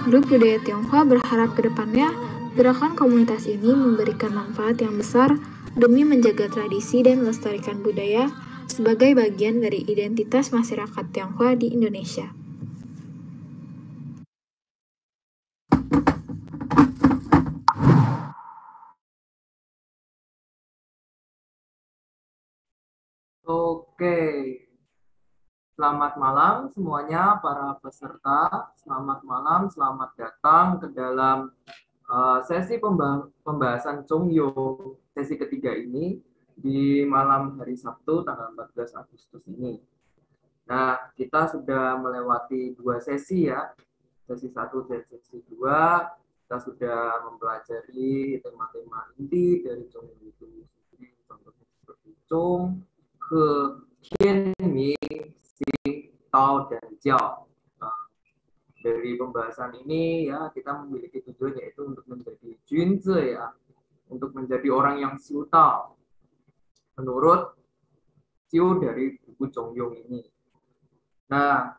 Grup Budaya Tionghoa berharap ke depannya gerakan komunitas ini memberikan manfaat yang besar demi menjaga tradisi dan melestarikan budaya sebagai bagian dari identitas masyarakat Tionghoa di Indonesia. Oke, selamat malam semuanya para peserta. Selamat malam, selamat datang ke dalam sesi pembahasan Chongyo sesi ketiga ini di malam hari Sabtu tanggal 14 Agustus ini. Nah, kita sudah melewati dua sesi ya, sesi 1 dan sesi 2. Kita sudah mempelajari tema-tema inti dari Chongyo itu sendiri, contohnya seperti Chong, He, Qian, Ming, Xing, Tao, dan Jiao. Nah, dari pembahasan ini ya kita memiliki tujuan yaitu untuk menjadi Junzi ya, untuk menjadi orang yang Xiu Tao menurut Xiu dari buku Chongyong ini. Nah,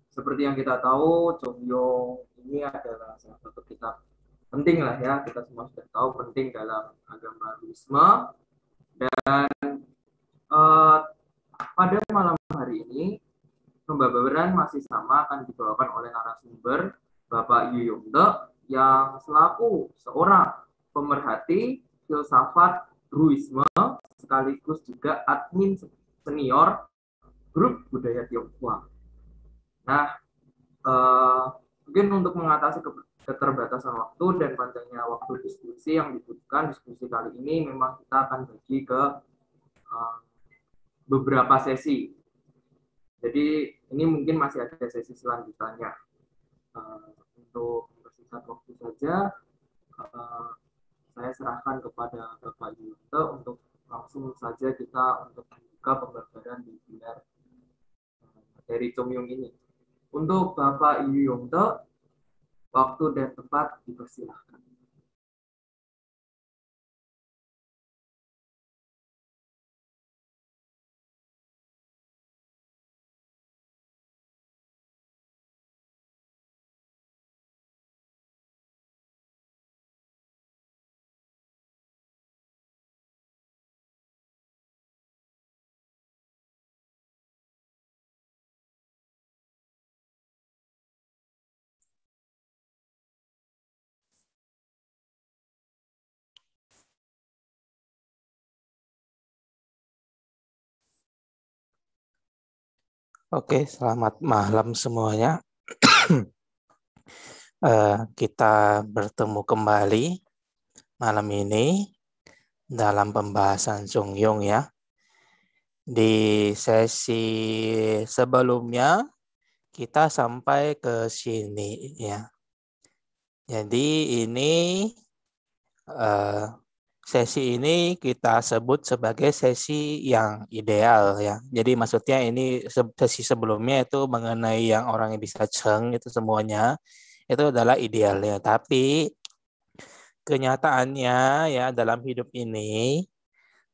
seperti yang kita tahu, Chongyong ini adalah salah satu kitab penting lah ya, kita semua sudah tahu penting dalam agama Buddhisme. Dan pada malam hari ini pembabaran masih sama akan dibawakan oleh narasumber Bapak Yu Yongde yang selaku seorang pemerhati filsafat Buddhisme sekaligus juga admin senior grup budaya Tionghoa. Nah, mungkin untuk mengatasi keterbatasan waktu dan panjangnya waktu diskusi yang dibutuhkan, diskusi kali ini memang kita akan bagi ke beberapa sesi. Jadi ini mungkin masih ada sesi selanjutnya. Untuk mempersingkat waktu saja, saya serahkan kepada Bapak Yunte untuk langsung saja kita untuk membuka pembahasan di pilar dari Chongyong ini. Untuk Bapak Yunte, waktu dan tempat dipersilahkan. Oke, selamat malam semuanya. Kita bertemu kembali malam ini dalam pembahasan Chongyong ya. Di sesi sebelumnya kita sampai ke sini ya. Jadi ini sesi ini kita sebut sebagai sesi yang ideal ya. Jadi maksudnya ini sesi sebelumnya itu mengenai yang orang yang bisa Cheng itu semuanya itu adalah idealnya. Tapi kenyataannya ya dalam hidup ini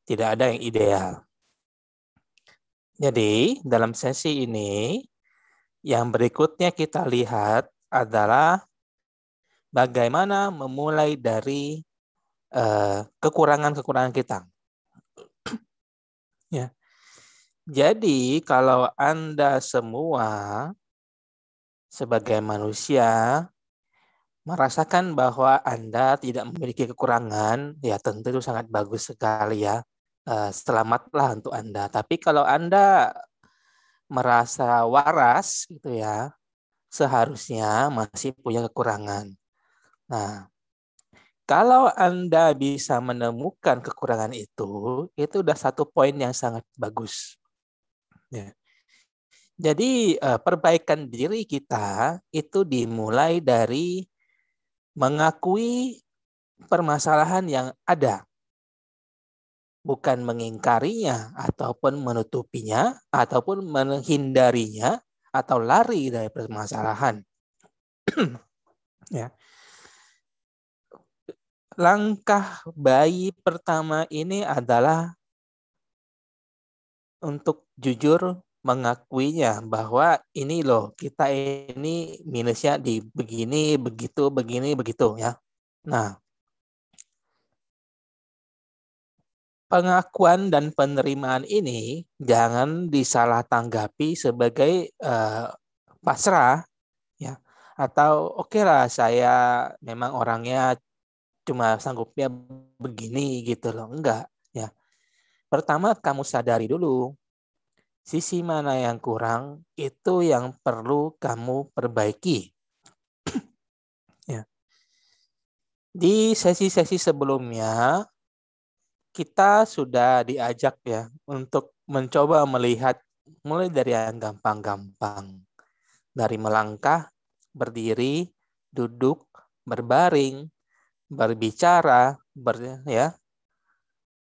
tidak ada yang ideal. Jadi dalam sesi ini yang berikutnya kita lihat adalah bagaimana memulai dari kekurangan-kekurangan kita. Ya. Jadi kalau Anda semua sebagai manusia merasakan bahwa Anda tidak memiliki kekurangan, ya tentu itu sangat bagus sekali ya. Selamatlah untuk Anda. Tapi kalau Anda merasa waras gitu ya, seharusnya masih punya kekurangan. Nah, kalau Anda bisa menemukan kekurangan itu udah satu poin yang sangat bagus. Ya. Jadi perbaikan diri kita itu dimulai dari mengakui permasalahan yang ada. Bukan mengingkarinya, ataupun menutupinya, ataupun menghindarinya, atau lari dari permasalahan. Ya. Langkah bayi pertama ini adalah untuk jujur mengakuinya bahwa ini loh, kita ini minusnya di begini, begitu ya. Nah, pengakuan dan penerimaan ini jangan disalah tanggapi sebagai pasrah ya, atau oke lah saya memang orangnya cuma sanggupnya begini gitu loh, enggak ya. Pertama kamu sadari dulu sisi mana yang kurang, itu yang perlu kamu perbaiki. Ya. Di sesi-sesi sebelumnya, kita sudah diajak ya untuk mencoba melihat mulai dari yang gampang-gampang. Dari melangkah, berdiri, duduk, berbaring, berbicara,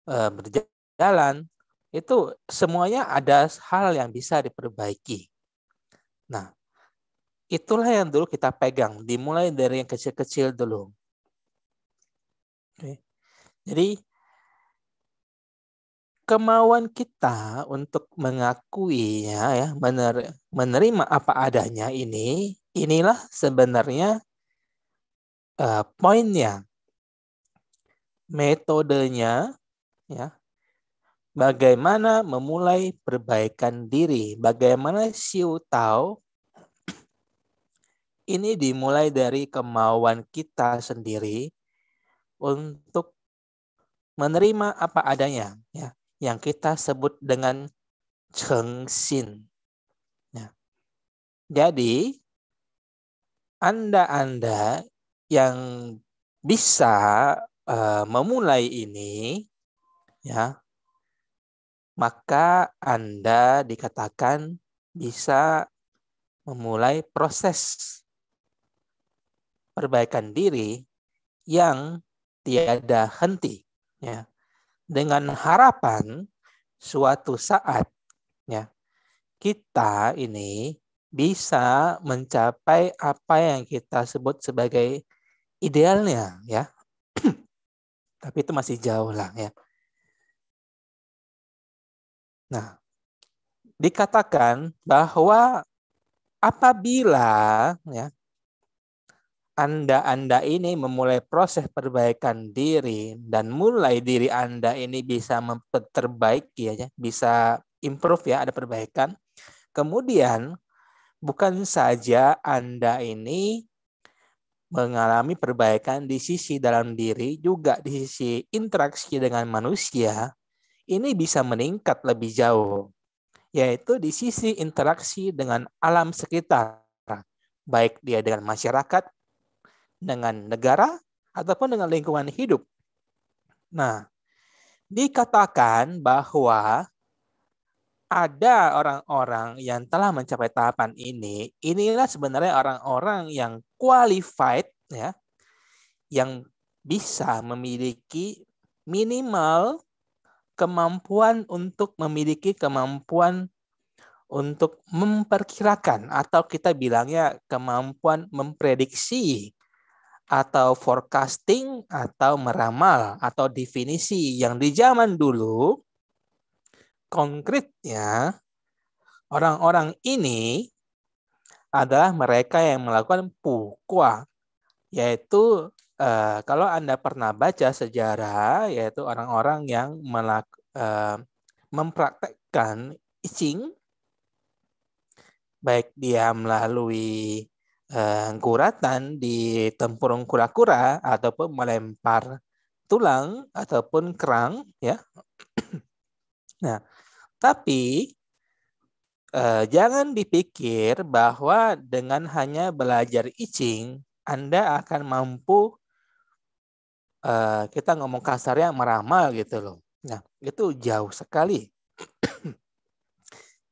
berjalan, itu semuanya ada hal yang bisa diperbaiki. Nah, itulah yang dulu kita pegang, dimulai dari yang kecil-kecil dulu. Oke. Jadi, kemauan kita untuk mengakuinya, ya, menerima apa adanya inilah sebenarnya poinnya, metodenya, ya, bagaimana memulai perbaikan diri, bagaimana Siu tahu ini dimulai dari kemauan kita sendiri untuk menerima apa adanya, ya, yang kita sebut dengan cengsin. Ya. Jadi Anda yang bisa memulai ini, ya, maka Anda dikatakan bisa memulai proses perbaikan diri yang tiada henti, ya, dengan harapan suatu saat, ya, kita ini bisa mencapai apa yang kita sebut sebagai idealnya, ya. Tapi itu masih jauh lah, ya. Nah, dikatakan bahwa apabila, ya, Anda ini memulai proses perbaikan diri dan mulai diri Anda ini bisa memperbaiki, ya, bisa improve, ya, ada perbaikan. Kemudian bukan saja Anda ini mengalami perbaikan di sisi dalam diri, juga di sisi interaksi dengan manusia, ini bisa meningkat lebih jauh, yaitu di sisi interaksi dengan alam sekitar, baik dia dengan masyarakat, dengan negara, ataupun dengan lingkungan hidup. Nah, dikatakan bahwa ada orang-orang yang telah mencapai tahapan ini, inilah sebenarnya orang-orang yang qualified, ya, yang bisa memiliki minimal kemampuan untuk memiliki kemampuan untuk memperkirakan, atau kita bilangnya kemampuan memprediksi atau forecasting atau meramal atau definisi yang di zaman dulu konkretnya orang-orang ini adalah mereka yang melakukan pukwa, yaitu kalau Anda pernah baca sejarah, yaitu orang-orang yang mempraktekkan I-Ching, baik dia melalui guratan di tempurung kura-kura ataupun melempar tulang ataupun kerang, ya. Nah, tapi jangan dipikir bahwa dengan hanya belajar I-Ching Anda akan mampu, kita ngomong kasarnya, meramal gitu loh. Nah, itu jauh sekali.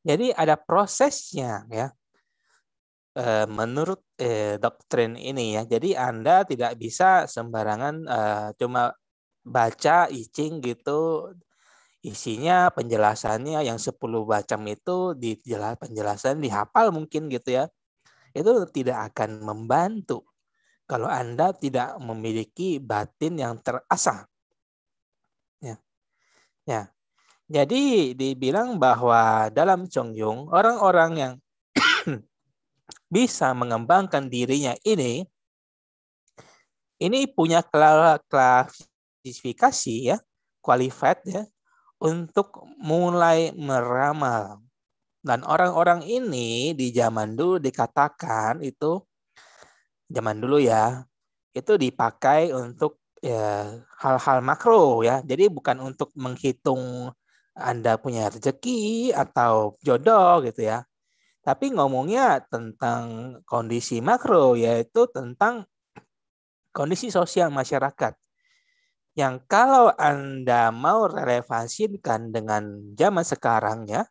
Jadi ada prosesnya, ya. Menurut doktrin ini, ya. Jadi Anda tidak bisa sembarangan cuma baca I-Ching gitu, isinya penjelasannya yang 10 macam itu penjelasan dihafal mungkin gitu, ya. Itu tidak akan membantu kalau Anda tidak memiliki batin yang terasah. Ya. Ya. Jadi dibilang bahwa dalam Chongyun, orang-orang yang bisa mengembangkan dirinya ini punya klasifikasi ya, qualified ya, untuk mulai meramal. Dan orang-orang ini di zaman dulu dikatakan itu, zaman dulu ya, itu dipakai untuk ya, hal-hal makro ya. Jadi bukan untuk menghitung Anda punya rezeki atau jodoh gitu ya. Tapi ngomongnya tentang kondisi makro, yaitu tentang kondisi sosial masyarakat. Yang kalau Anda mau relevansikan dengan zaman sekarang ya,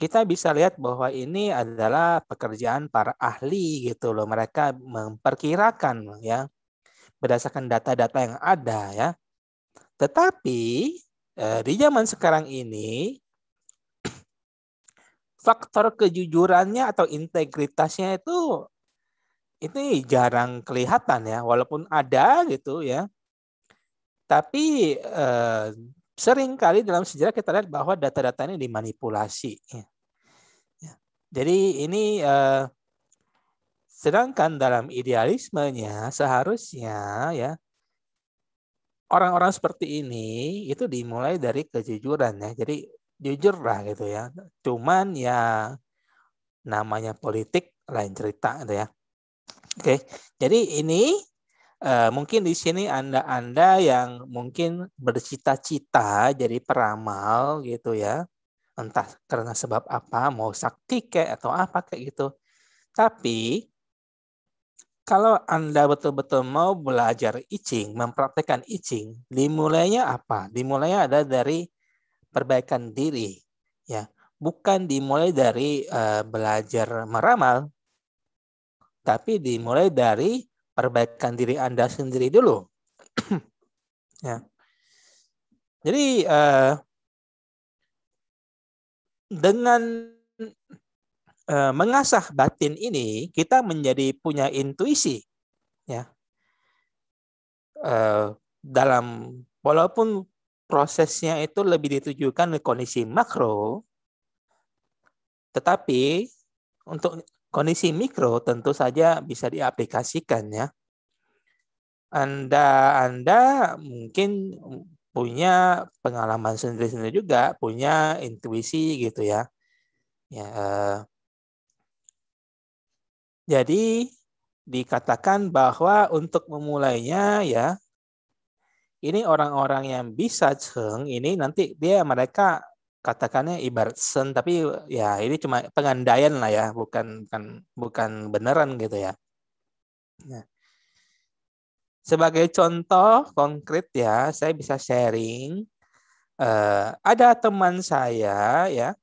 kita bisa lihat bahwa ini adalah pekerjaan para ahli gitu loh. Mereka memperkirakan ya berdasarkan data-data yang ada ya. Tetapi di zaman sekarang ini faktor kejujurannya atau integritasnya itu jarang kelihatan ya, walaupun ada gitu ya. Tapi sering kali dalam sejarah kita lihat bahwa data-data ini dimanipulasi. Ya. Jadi ini sedangkan dalam idealismenya seharusnya ya orang-orang seperti ini itu dimulai dari kejujuran ya. Jadi jujur lah gitu ya. Cuman ya namanya politik lain cerita gitu ya. Oke, jadi ini mungkin di sini Anda yang mungkin bercita-cita jadi peramal gitu ya. Entah karena sebab apa, mau sakti kayak atau apa kayak gitu. Tapi kalau Anda betul-betul mau belajar I Ching, mempraktekkan I Ching, dimulainya apa? Dimulainya ada dari perbaikan diri, ya. Bukan dimulai dari belajar meramal, tapi dimulai dari perbaikan diri Anda sendiri dulu. Ya. Jadi dengan mengasah batin ini, kita menjadi punya intuisi, ya. Dalam walaupun prosesnya itu lebih ditujukan ke kondisi makro, tetapi untuk kondisi mikro tentu saja bisa diaplikasikan ya. Anda mungkin punya pengalaman sendiri-sendiri juga, punya intuisi gitu ya. Ya, jadi dikatakan bahwa untuk memulainya ya, ini orang-orang yang bisa Cheng ini nanti mereka katakannya ibarat sen, tapi ya ini cuma pengandaian lah ya, bukan beneran gitu ya. Nah, sebagai contoh konkret ya, saya bisa sharing. Ada teman saya ya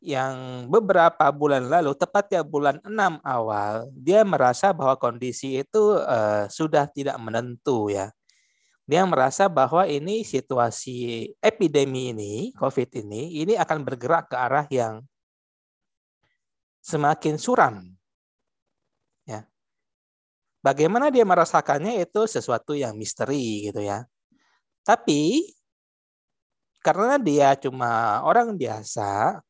yang beberapa bulan lalu, tepatnya bulan 6 awal, dia merasa bahwa kondisi itu sudah tidak menentu ya. Dia merasa bahwa ini situasi epidemi ini, COVID ini akan bergerak ke arah yang semakin suram. Ya. Bagaimana dia merasakannya itu sesuatu yang misteri gitu ya. Tapi karena dia cuma orang biasa,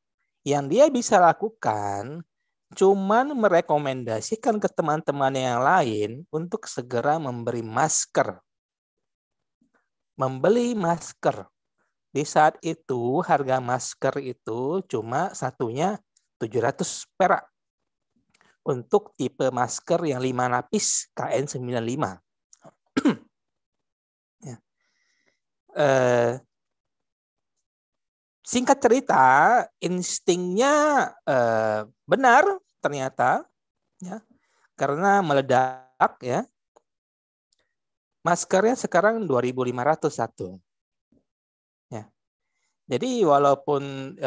yang dia bisa lakukan cuman merekomendasikan ke teman-teman yang lain untuk segera memberi masker. Membeli masker. Di saat itu harga masker itu cuma satunya 700 perak. Untuk tipe masker yang 5 lapis KN95. Ya. Singkat cerita, instingnya benar ternyata, ya, karena meledak ya. Maskernya sekarang 2.500 satu. Ya. Jadi walaupun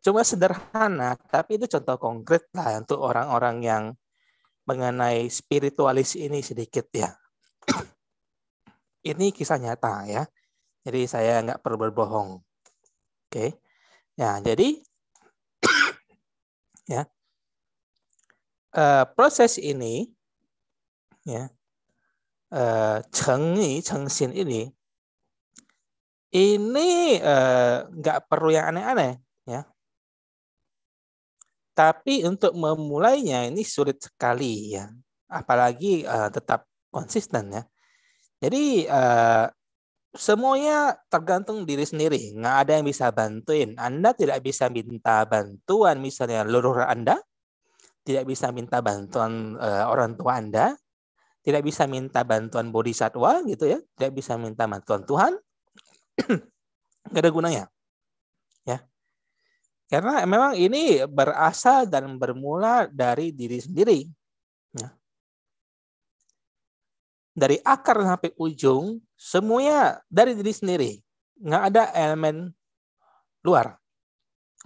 cuma sederhana, tapi itu contoh konkret lah untuk orang-orang yang mengenai spiritualis ini sedikit ya. Ini kisah nyata ya. Jadi saya nggak perlu berbohong. Oke. Ya, jadi ya proses ini ya Chengxin ini Ini nggak perlu yang aneh-aneh, ya. Tapi untuk memulainya ini sulit sekali, ya. Apalagi tetap konsisten, ya. Jadi semuanya tergantung diri sendiri. Nggak ada yang bisa bantuin. Anda tidak bisa minta bantuan misalnya leluhur Anda, tidak bisa minta bantuan orang tua Anda, tidak bisa minta bantuan bodhisatwa gitu ya, tidak bisa minta bantuan Tuhan, nggak ada gunanya, ya. Karena memang ini berasal dan bermula dari diri sendiri, ya. Dari akar sampai ujung semuanya dari diri sendiri, nggak ada elemen luar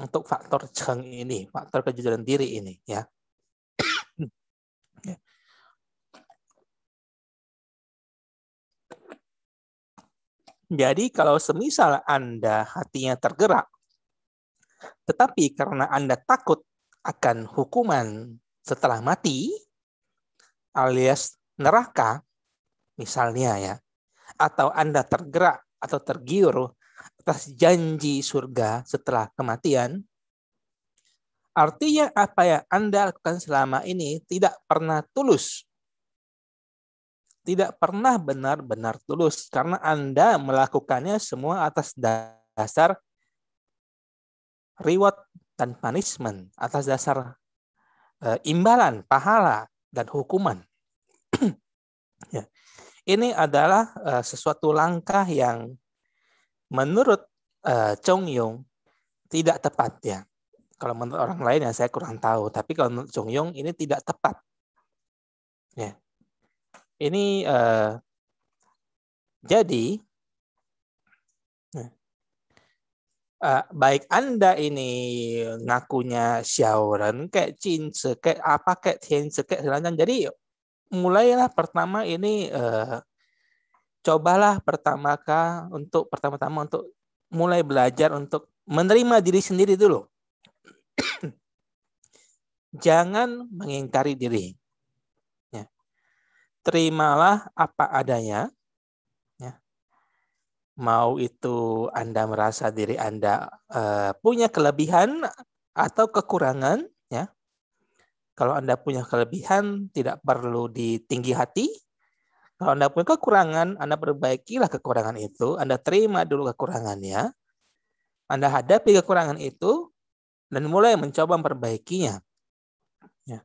untuk faktor Cheng ini, faktor kejujuran diri ini, ya. Jadi kalau semisal Anda hatinya tergerak, tetapi karena Anda takut akan hukuman setelah mati, alias neraka, misalnya ya, atau Anda tergerak atau tergiur atas janji surga setelah kematian, artinya apa yang Anda lakukan selama ini tidak pernah tulus. Tidak pernah benar-benar tulus karena Anda melakukannya semua atas dasar reward dan punishment, atas dasar imbalan, pahala, dan hukuman. Ya. Ini adalah sesuatu langkah yang menurut Chong Yong tidak tepat, ya. Kalau menurut orang lain ya saya kurang tahu, tapi kalau menurut Chong Yong ini tidak tepat. Ya. Ini jadi baik Anda ini ngakunya Xiaoren kayak Jinse kayak apa kayak Tianze kayak segala. Jadi mulailah pertama ini cobalah pertama-tama untuk mulai belajar untuk menerima diri sendiri dulu. Jangan mengingkari diri. Ya. Terimalah apa adanya. Ya. Mau itu Anda merasa diri Anda punya kelebihan atau kekurangan, ya. Kalau Anda punya kelebihan, tidak perlu ditinggi hati. Kalau Anda punya kekurangan, Anda perbaikilah kekurangan itu. Anda terima dulu kekurangannya. Anda hadapi kekurangan itu dan mulai mencoba memperbaikinya. Ya.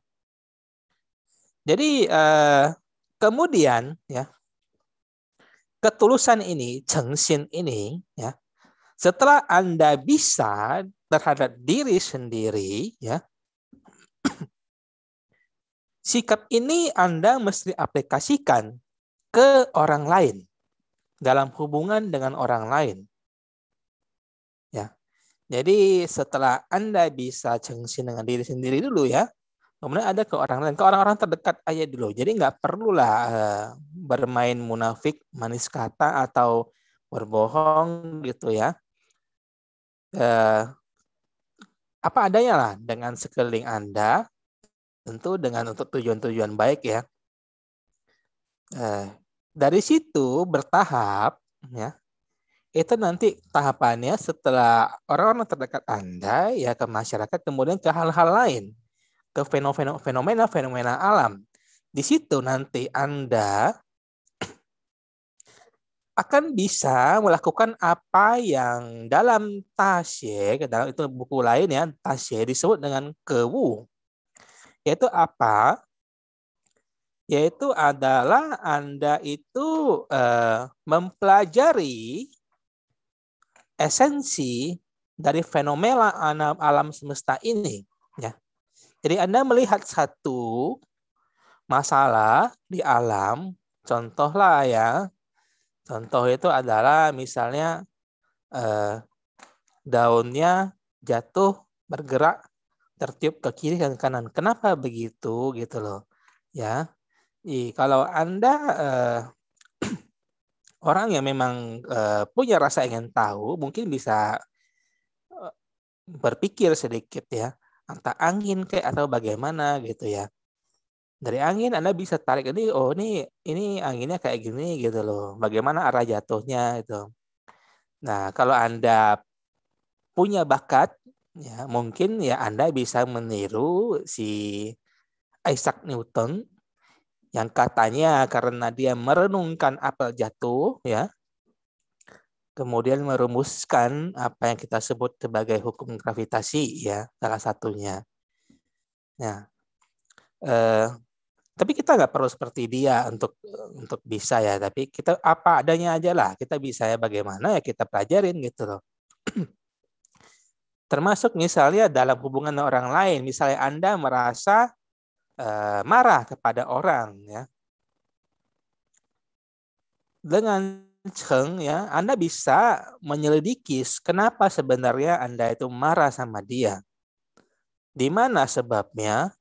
Jadi kemudian, ya, ketulusan ini, cengsin ini, ya, setelah Anda bisa terhadap diri sendiri, ya, sikap ini Anda mesti aplikasikan ke orang lain dalam hubungan dengan orang lain. Ya. Jadi setelah Anda bisa cengsin dengan diri sendiri dulu, ya, kemudian ada ke orang lain, ke orang-orang terdekat aja dulu. Jadi nggak perlulah bermain munafik, manis kata atau berbohong gitu, ya. Apa adanya lah dengan sekeliling Anda, tentu dengan untuk tujuan-tujuan baik, ya. Dari situ bertahap, ya. Itu nanti tahapannya setelah orang-orang terdekat Anda, ya, ke masyarakat, kemudian ke hal-hal lain, ke fenomena alam. Di situ nanti Anda akan bisa melakukan apa yang dalam Tasye, dalam itu buku lain, ya, Tasye disebut dengan kewu. Yaitu apa? Yaitu adalah Anda itu mempelajari esensi dari fenomena alam semesta ini, ya. Jadi Anda melihat satu masalah di alam, contohlah, ya. Contoh itu adalah misalnya daunnya jatuh, bergerak, tertiup ke kiri dan kanan. Kenapa begitu gitu loh, ya. Kalau Anda orang yang memang punya rasa ingin tahu, mungkin bisa berpikir sedikit, ya, entah angin kayak atau bagaimana gitu, ya. Dari angin Anda bisa tarik ini, oh ini anginnya kayak gini gitu loh. Bagaimana arah jatuhnya itu. Nah, kalau Anda punya bakat, ya mungkin ya Anda bisa meniru si Isaac Newton yang katanya karena dia merenungkan apel jatuh, ya, kemudian merumuskan apa yang kita sebut sebagai hukum gravitasi, ya, salah satunya. Nah, tapi kita nggak perlu seperti dia untuk bisa ya. Tapi kita apa adanya aja lah. Kita bisa ya bagaimana ya kita pelajarin gitu loh. Termasuk misalnya dalam hubungan dengan orang lain. Misalnya Anda merasa marah kepada orang ya. Dengan Cheng ya, Anda bisa menyelidiki kenapa sebenarnya Anda itu marah sama dia. Di mana sebabnya?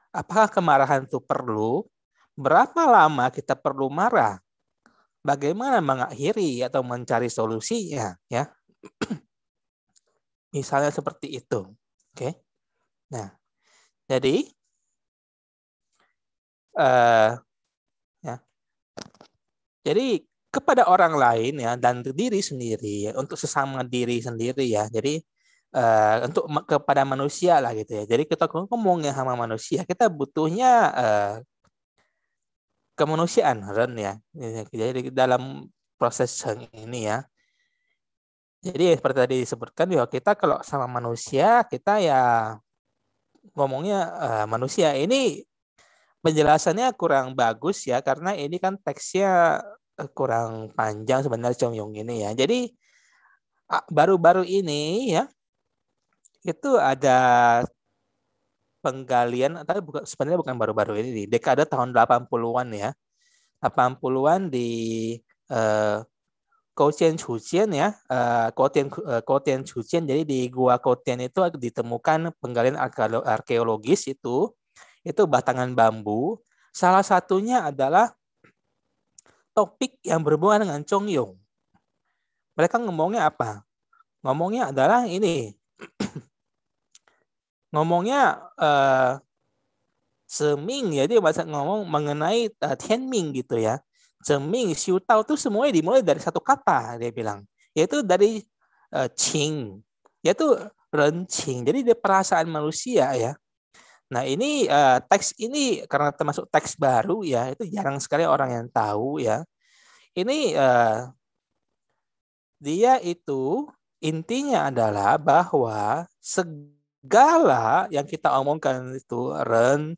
Apakah kemarahan itu perlu? Berapa lama kita perlu marah? Bagaimana mengakhiri atau mencari solusinya ya? Misalnya seperti itu. Oke. Nah, jadi ya. Jadi kepada orang lain ya dan diri sendiri ya, untuk sesama diri sendiri ya. Jadi untuk kepada manusia lah gitu ya. Jadi kita ngomongnya sama manusia, kita butuhnya kemanusiaan Ren ya. Jadi dalam proses ini ya. Jadi seperti tadi disebutkan bahwa kita kalau sama manusia kita ya ngomongnya manusia. Ini penjelasannya kurang bagus ya karena ini kan teksnya kurang panjang sebenarnya Chong Yong ini ya. Jadi baru-baru ini ya itu ada penggalian, tapi sebenarnya bukan baru-baru ini, di dekade tahun 80-an ya. 80-an di Kotian Chujian ya, Kotian Chujian. Jadi di Gua Kotian itu ditemukan penggalian arkeologis itu batangan bambu. Salah satunya adalah topik yang berhubungan dengan Chong Yong. Mereka ngomongnya apa? Ngomongnya adalah ini. Ngomongnya Seming ya, dia bahasa ngomong mengenai Tianming gitu ya. Seming, Xiu Tao itu semuanya dimulai dari satu kata, dia bilang. Yaitu dari Qing. Yaitu Ren Qing. Jadi dia perasaan manusia ya. Nah ini teks ini karena termasuk teks baru ya, itu jarang sekali orang yang tahu ya. Ini dia itu intinya adalah bahwa segala yang kita omongkan itu Ren,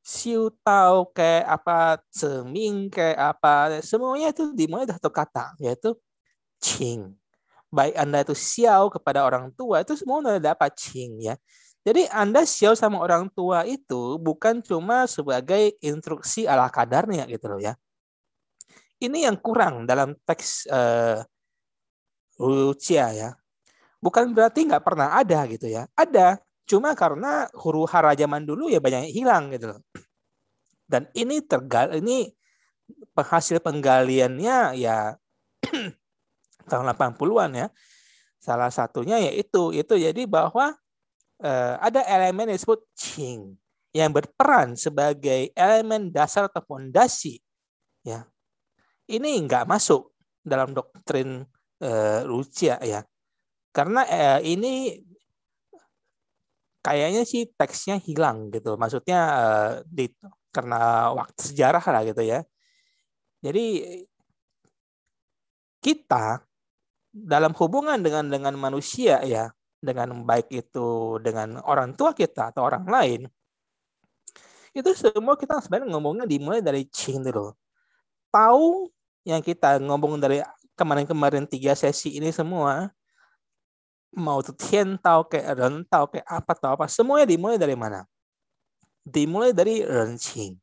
Xiu Tao kayak apa, Seming kayak apa, semuanya itu dimulai dari satu kata yaitu Qing. Baik Anda itu xiao kepada orang tua itu semua udah dapat Qing ya. Jadi Anda xiao sama orang tua itu bukan cuma sebagai instruksi ala kadarnya gitu loh ya. Ini yang kurang dalam teks Wuxia ya. Bukan berarti nggak pernah ada gitu ya. Ada, cuma karena huru hara zaman dulu ya banyak yang hilang gitu loh. Dan ini hasil penggaliannya ya tahun 80-an ya. Salah satunya yaitu jadi bahwa ada elemen yang disebut Qing yang berperan sebagai elemen dasar atau fondasi ya. Ini nggak masuk dalam doktrin Wuxia ya. Karena ini kayaknya sih teksnya hilang gitu. Maksudnya karena waktu sejarah lah gitu ya. Jadi kita dalam hubungan dengan manusia ya, dengan baik itu dengan orang tua kita atau orang lain, itu semua kita sebenarnya ngomongnya dimulai dari Qing dulu. Tahu yang kita ngomong dari kemarin-kemarin 3 sesi ini semua, mau itu Tian Tao kayak Ren Tao kayak apa, semuanya dimulai dari mana? Dimulai dari Ren Qing.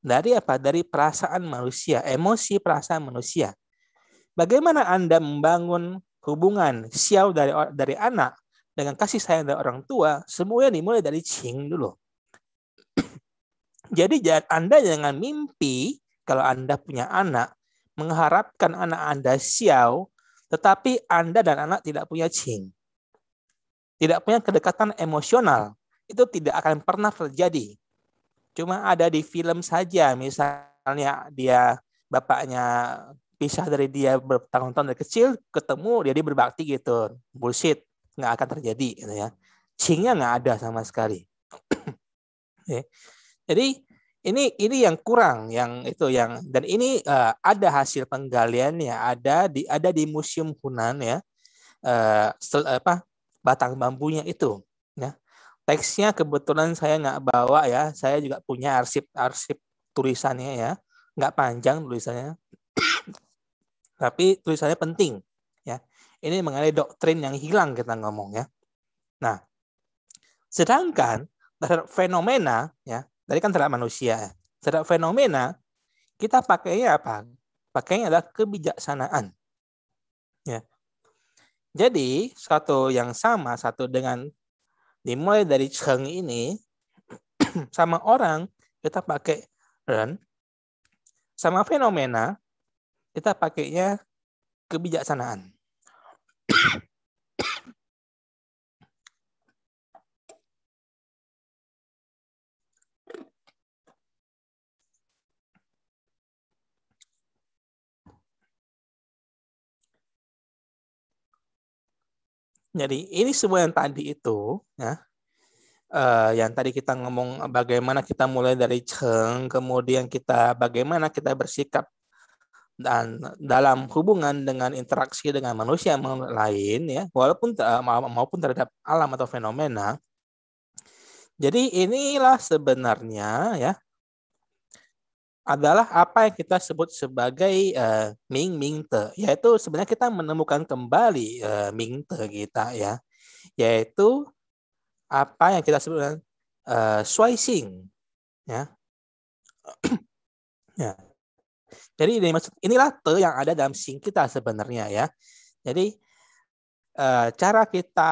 Dari apa? Dari perasaan manusia, emosi perasaan manusia. Bagaimana Anda membangun hubungan xiao dari anak dengan kasih sayang dari orang tua, semuanya dimulai dari Qing dulu. Jadi Anda jangan mimpi kalau Anda punya anak, mengharapkan anak Anda xiao, tetapi Anda dan anak tidak punya Qing. Tidak punya kedekatan emosional. Itu tidak akan pernah terjadi. Cuma ada di film saja, misalnya dia bapaknya dipisah dari dia bertahun-tahun dari kecil, ketemu dia berbakti gitu. Bullshit, nggak akan terjadi gitu ya. Qingnya nggak ada sama sekali. Okay. Jadi ini yang kurang, yang itu yang, dan ini ada hasil penggaliannya, ada di Museum Hunan ya, batang bambunya itu. Ya. Teksnya kebetulan saya nggak bawa ya, saya juga punya arsip tulisannya ya, nggak panjang tulisannya, tapi tulisannya penting ya. Ini mengenai doktrin yang hilang kita ngomong ya. Nah, sedangkan terhadap fenomena ya, tadi kan terhadap manusia ya. Terhadap fenomena kita pakainya apa? Pakainya adalah kebijaksanaan. Ya. Jadi satu yang sama, satu dengan dimulai dari Cheng ini sama orang kita pakai Ren, sama fenomena kita pakainya kebijaksanaan. Jadi ini semua yang tadi itu ya, yang tadi kita ngomong bagaimana kita mulai dari Cheng, kemudian kita bagaimana kita bersikap dan dalam hubungan dengan interaksi dengan manusia lain ya, walaupun maupun terhadap alam atau fenomena. Jadi inilah sebenarnya ya adalah apa yang kita sebut sebagai Ming Ming Te, yaitu sebenarnya kita menemukan kembali Ming Te kita ya, yaitu apa yang kita sebut dengan Shuai Xing ya. Ya. Jadi inilah Te yang ada dalam Xing kita sebenarnya ya. Jadi cara kita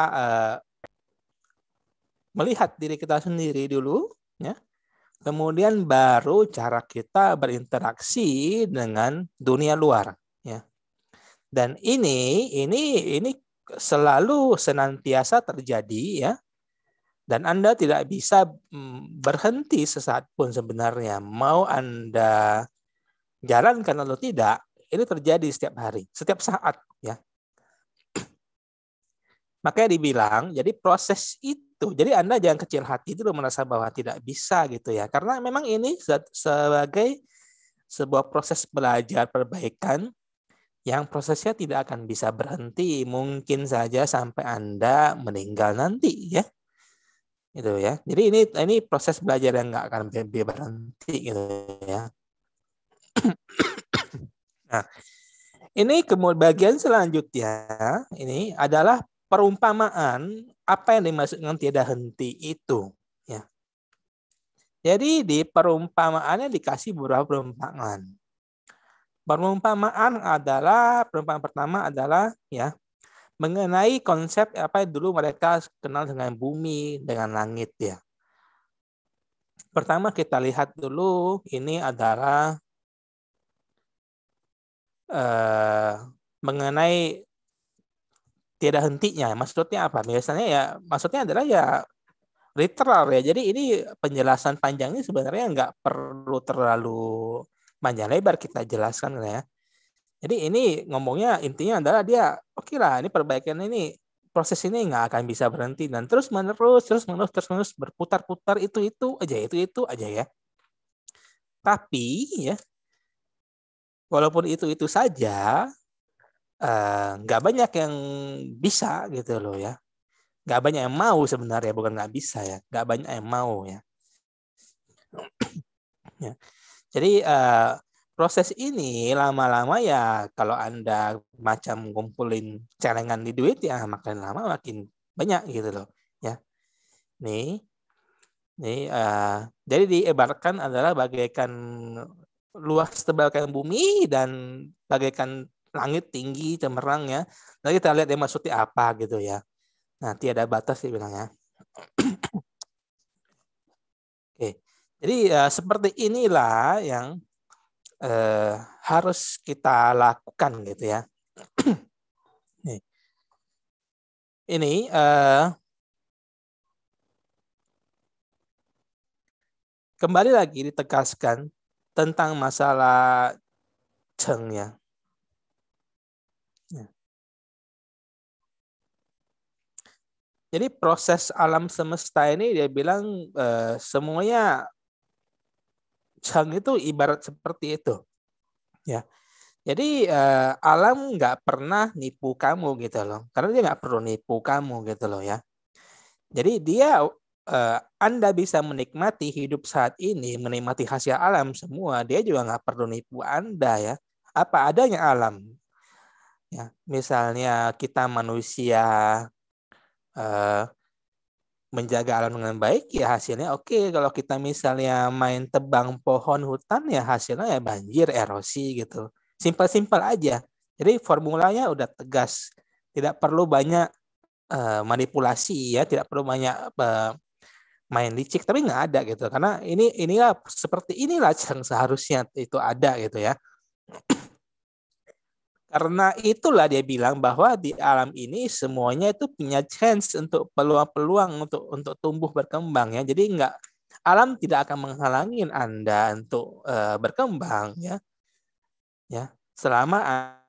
melihat diri kita sendiri dulu ya. Kemudian baru cara kita berinteraksi dengan dunia luar ya. Dan ini selalu senantiasa terjadi ya. Dan Anda tidak bisa berhenti sesaat pun sebenarnya. Mau Anda jalankan atau tidak, ini terjadi setiap hari, setiap saat ya. Makanya dibilang, jadi proses itu, jadi Anda jangan kecil hati dulu merasa bahwa tidak bisa gitu ya. Karena memang ini sebagai sebuah proses belajar perbaikan yang prosesnya tidak akan bisa berhenti. Mungkin saja sampai Anda meninggal nanti ya. Gitu ya. Jadi ini proses belajar yang nggak akan berhenti gitu ya. Nah, ini kemudian bagian selanjutnya ini adalah perumpamaan apa yang dimaksud dengan tiada henti itu ya. Jadi di perumpamaannya dikasih beberapa perumpamaan. Perumpamaan pertama adalah ya mengenai konsep apa yang dulu mereka kenal dengan bumi, dengan langit ya. Pertama kita lihat dulu ini adalah mengenai tiada hentinya. Maksudnya apa? Biasanya ya, maksudnya adalah ya literal ya. Jadi ini penjelasan panjangnya sebenarnya nggak perlu terlalu panjang lebar kita jelaskan ya. Jadi ini ngomongnya intinya adalah dia oke lah, ini perbaikan ini proses ini nggak akan bisa berhenti dan terus menerus berputar-putar itu aja ya. Tapi ya walaupun itu saja nggak banyak yang bisa gitu loh ya. Nggak banyak yang mau sebenarnya, bukan nggak bisa ya. Nggak banyak yang mau ya. Ya. Jadi proses ini lama-lama ya kalau Anda macam ngumpulin celengan di duit ya makin lama makin banyak gitu loh ya. Nih jadi diebarkan adalah bagaikan luas tebalkan bumi dan bagaikan langit tinggi cemerlang ya. Nanti kita lihat dia maksudnya apa gitu ya. Nanti ada batas dia bilang ya. Oke. Jadi seperti inilah yang harus kita lakukan gitu ya. Ini kembali lagi ditegaskan tentang masalah Cheng ya. Jadi proses alam semesta ini dia bilang semuanya Cheng itu ibarat seperti itu. Ya. Jadi alam nggak pernah nipu kamu gitu loh. Karena dia nggak perlu nipu kamu gitu loh ya. Jadi dia Anda bisa menikmati hidup saat ini, menikmati hasil alam semua. Dia juga nggak perlu nipu Anda ya. Apa adanya alam. Ya, misalnya kita manusia menjaga alam dengan baik ya hasilnya oke. Kalau kita misalnya main tebang pohon hutan ya hasilnya ya banjir, erosi gitu. Simpel-simpel aja. Jadi formulanya udah tegas. Tidak perlu banyak manipulasi ya, tidak perlu banyak main licik, tapi nggak ada gitu. Karena inilah seperti inilah yang seharusnya itu ada gitu ya. Karena itulah dia bilang bahwa di alam ini semuanya itu punya chance untuk peluang-peluang untuk tumbuh berkembang ya. Jadi alam tidak akan menghalangi Anda untuk berkembang ya. Ya, selama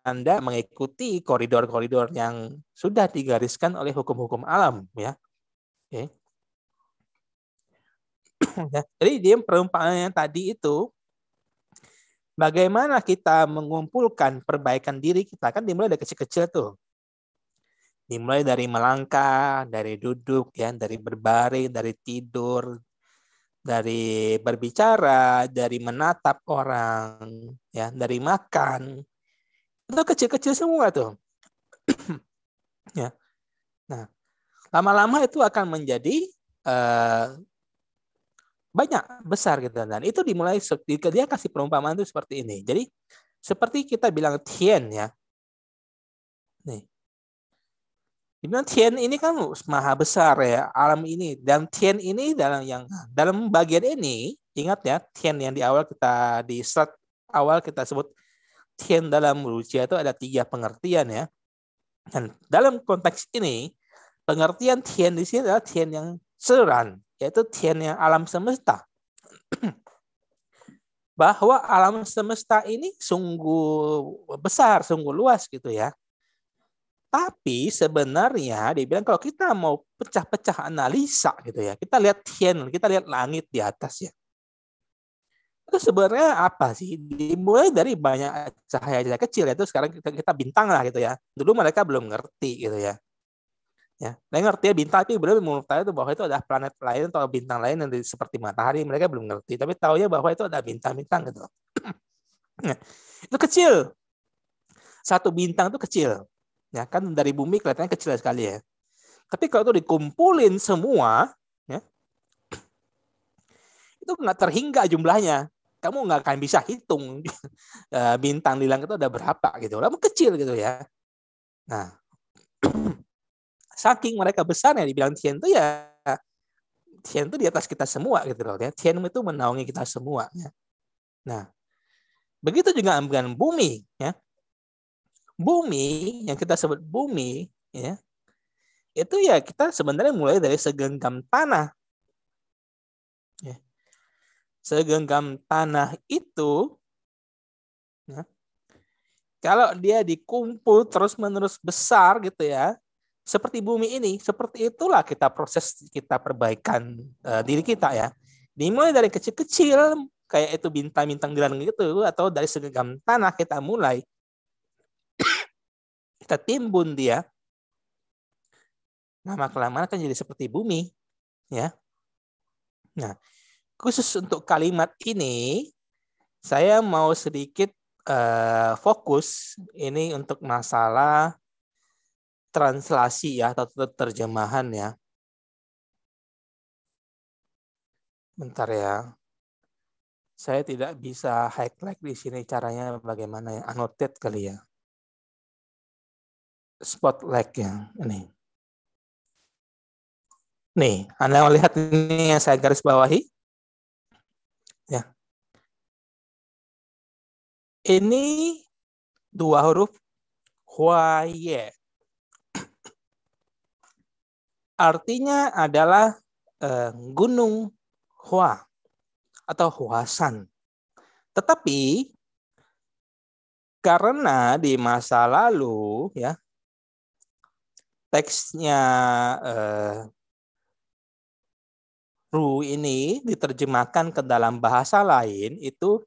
Anda mengikuti koridor-koridor yang sudah digariskan oleh hukum-hukum alam ya. Oke. Ya. Jadi dia perumpamaan yang tadi itu bagaimana kita mengumpulkan perbaikan diri kita kan dimulai dari kecil-kecil tuh. Dimulai dari melangkah, dari duduk, ya, dari berbaring, dari tidur, dari berbicara, dari menatap orang, ya, dari makan. Itu kecil-kecil semua tuh. Ya. Nah, lama-lama itu akan menjadi banyak besar gitu dan itu dimulai dia kasih perumpamaan itu seperti ini. Jadi seperti kita bilang Tien ya. Nih. Dimana Tien ini kan maha besar ya alam ini dan Tien ini dalam bagian ini ingat ya Tien yang di awal di slide awal kita sebut Tien dalam Wuxia itu ada 3 pengertian ya. Dan dalam konteks ini pengertian Tien di sini adalah Tien yang seran yaitu Tien yang alam semesta. Bahwa alam semesta ini sungguh besar, sungguh luas gitu ya. Tapi sebenarnya dia bilang kalau kita mau pecah-pecah analisa gitu ya, kita lihat kita lihat langit di atas ya. Itu sebenarnya apa sih? Dimulai dari banyak cahaya-cahaya kecil ya, itu sekarang kita bintang lah gitu ya. Dulu mereka belum ngerti gitu ya. Ya, mereka ngerti ya bintang tapi belum mengetahui itu bahwa itu ada planet lain atau bintang lain yang seperti matahari mereka belum ngerti. Tapi taunya bahwa itu ada bintang-bintang gitu. Itu kecil. Satu bintang itu kecil. Ya kan dari bumi kelihatannya kecil sekali ya. Tapi kalau itu dikumpulin semua, ya, itu nggak terhingga jumlahnya. Kamu nggak akan bisa hitung bintang di langit itu ada berapa gitu. Lama kecil gitu ya. Nah, saking mereka besarnya dibilang Tian itu ya Tian itu di atas kita semua gitu loh ya. Tian itu menaungi kita semua ya. Nah, begitu juga dengan bumi ya. Bumi yang kita sebut bumi ya. Itu ya kita sebenarnya mulai dari segenggam tanah. Ya. Segenggam tanah itu ya, kalau dia dikumpul terus-menerus besar gitu ya, seperti bumi ini, seperti itulah kita proses kita perbaikan diri kita ya. Dimulai dari kecil-kecil kayak itu bintang-bintang di langit gitu atau dari segenggam tanah kita mulai kita timbun dia. Lama-kelamaan kan jadi seperti bumi ya. Nah, khusus untuk kalimat ini saya mau sedikit fokus ini untuk masalah translasi ya atau terjemahan ya. Bentar ya. Saya tidak bisa highlight di sini caranya bagaimana ya. Annotate kali ya. Spotlight ya ini. Nih, Anda melihat ini yang saya garis bawahi? Ya. Ini 2 huruf Huaye. Artinya adalah gunung Hua atau Huasan. Tetapi karena di masa lalu ya teksnya Ru ini diterjemahkan ke dalam bahasa lain itu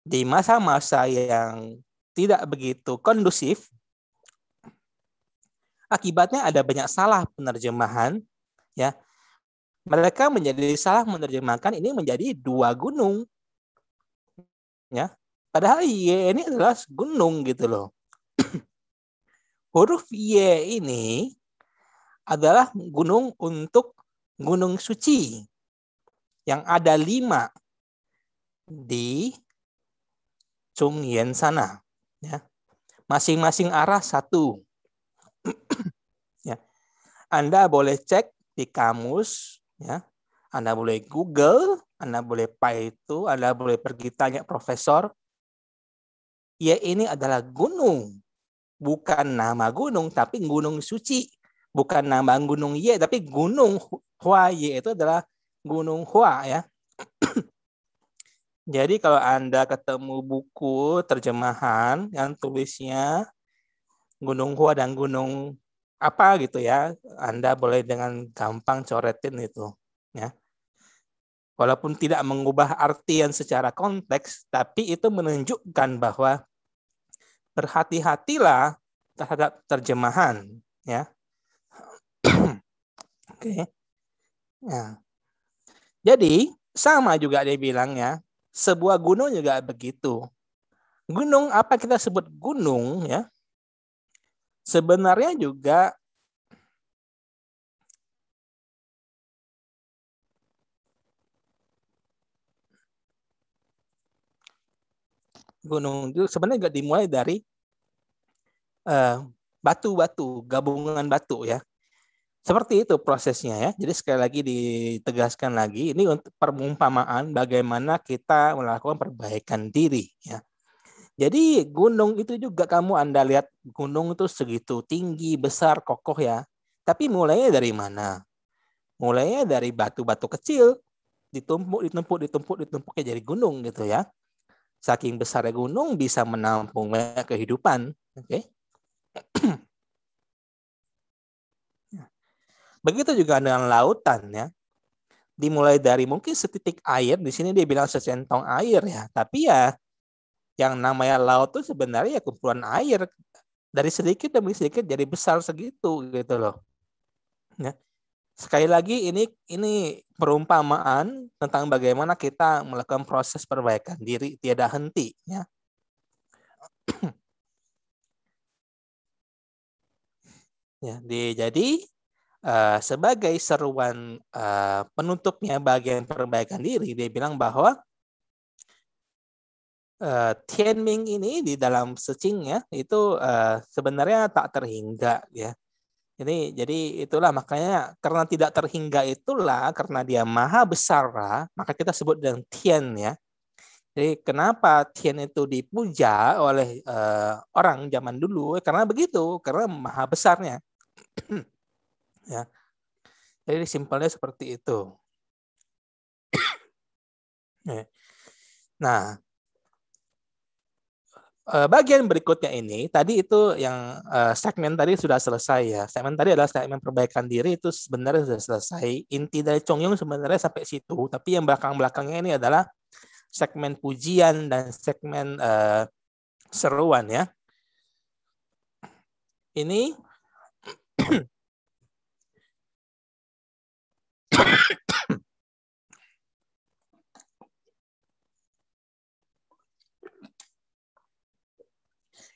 di masa-masa yang tidak begitu kondusif, akibatnya ada banyak salah penerjemahan, ya. Mereka menjadi salah menerjemahkan ini menjadi dua gunung, ya. Padahal Y ini adalah gunung gitu loh. Huruf Y ini adalah gunung untuk gunung suci yang ada 5 di Chungyen sana, ya. Masing-masing arah 1. Ya. Anda boleh cek di kamus, ya. Anda boleh Google, Anda boleh itu, Anda boleh pergi tanya profesor. Ya, ini adalah gunung, bukan nama gunung, tapi gunung suci. Bukan nama gunung Y, tapi gunung Hua Y itu adalah gunung Hua, ya. Jadi kalau Anda ketemu buku terjemahan yang tulisnya Gunung Hua dan Gunung apa gitu ya, Anda boleh dengan gampang coretin itu, ya. Walaupun tidak mengubah artian secara konteks, tapi itu menunjukkan bahwa berhati-hatilah terhadap terjemahan, ya. Oke. Nah, jadi sama juga dia bilangnya, sebuah gunung juga begitu. Gunung apa kita sebut gunung, ya? Sebenarnya juga gunung itu sebenarnya juga dimulai dari batu-batu, gabungan batu, ya. Seperti itu prosesnya, ya. Jadi sekali lagi ditegaskan lagi, ini untuk perumpamaan bagaimana kita melakukan perbaikan diri, ya. Jadi gunung itu juga Anda lihat gunung itu segitu tinggi, besar, kokoh, ya. Tapi mulainya dari mana? Mulainya dari batu-batu kecil, ditumpuk ya jadi gunung gitu, ya. Saking besarnya gunung bisa menampung banyak kehidupan, oke. Begitu juga dengan lautan, ya. Dimulai dari mungkin setitik air, di sini dia bilang secentong air, ya. Tapi ya yang namanya laut itu sebenarnya ya kumpulan air dari sedikit demi sedikit jadi besar segitu gitu loh. Ya. Sekali lagi ini perumpamaan tentang bagaimana kita melakukan proses perbaikan diri tiada henti, ya. Ya, jadi sebagai seruan penutupnya bagian perbaikan diri, dia bilang bahwa Tianming ini di dalam secingnya itu sebenarnya tak terhingga, ya. Jadi itulah makanya karena tidak terhingga itulah karena dia maha besar, maka kita sebut dengan Tian, ya. Jadi kenapa Tian itu dipuja oleh orang zaman dulu? Karena begitu, karena maha besarnya. Ya. Jadi simpelnya seperti itu. Nah, bagian berikutnya ini, tadi itu yang segmen tadi sudah selesai, ya. Segmen tadi adalah segmen perbaikan diri, itu sebenarnya sudah selesai. Inti dari Chongyun sebenarnya sampai situ, tapi yang belakang-belakangnya ini adalah segmen pujian dan segmen seruan, ya. Ini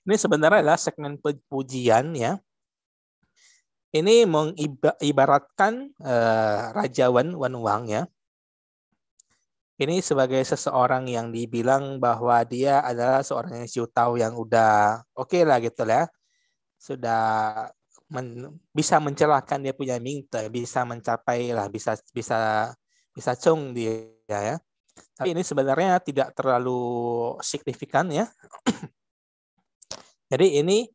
ini sebenarnya adalah segmen pujian, ya. Ini mengibaratkan Raja Wan Wang, ya. Ini sebagai seseorang yang dibilang bahwa dia adalah seorang yang Xiu Tao yang udah oke lah gitu lah. Sudah bisa mencelahkan dia punya Mingte, bisa mencapai lah, bisa Chung dia, ya. Tapi ini sebenarnya tidak terlalu signifikan, ya. Jadi ini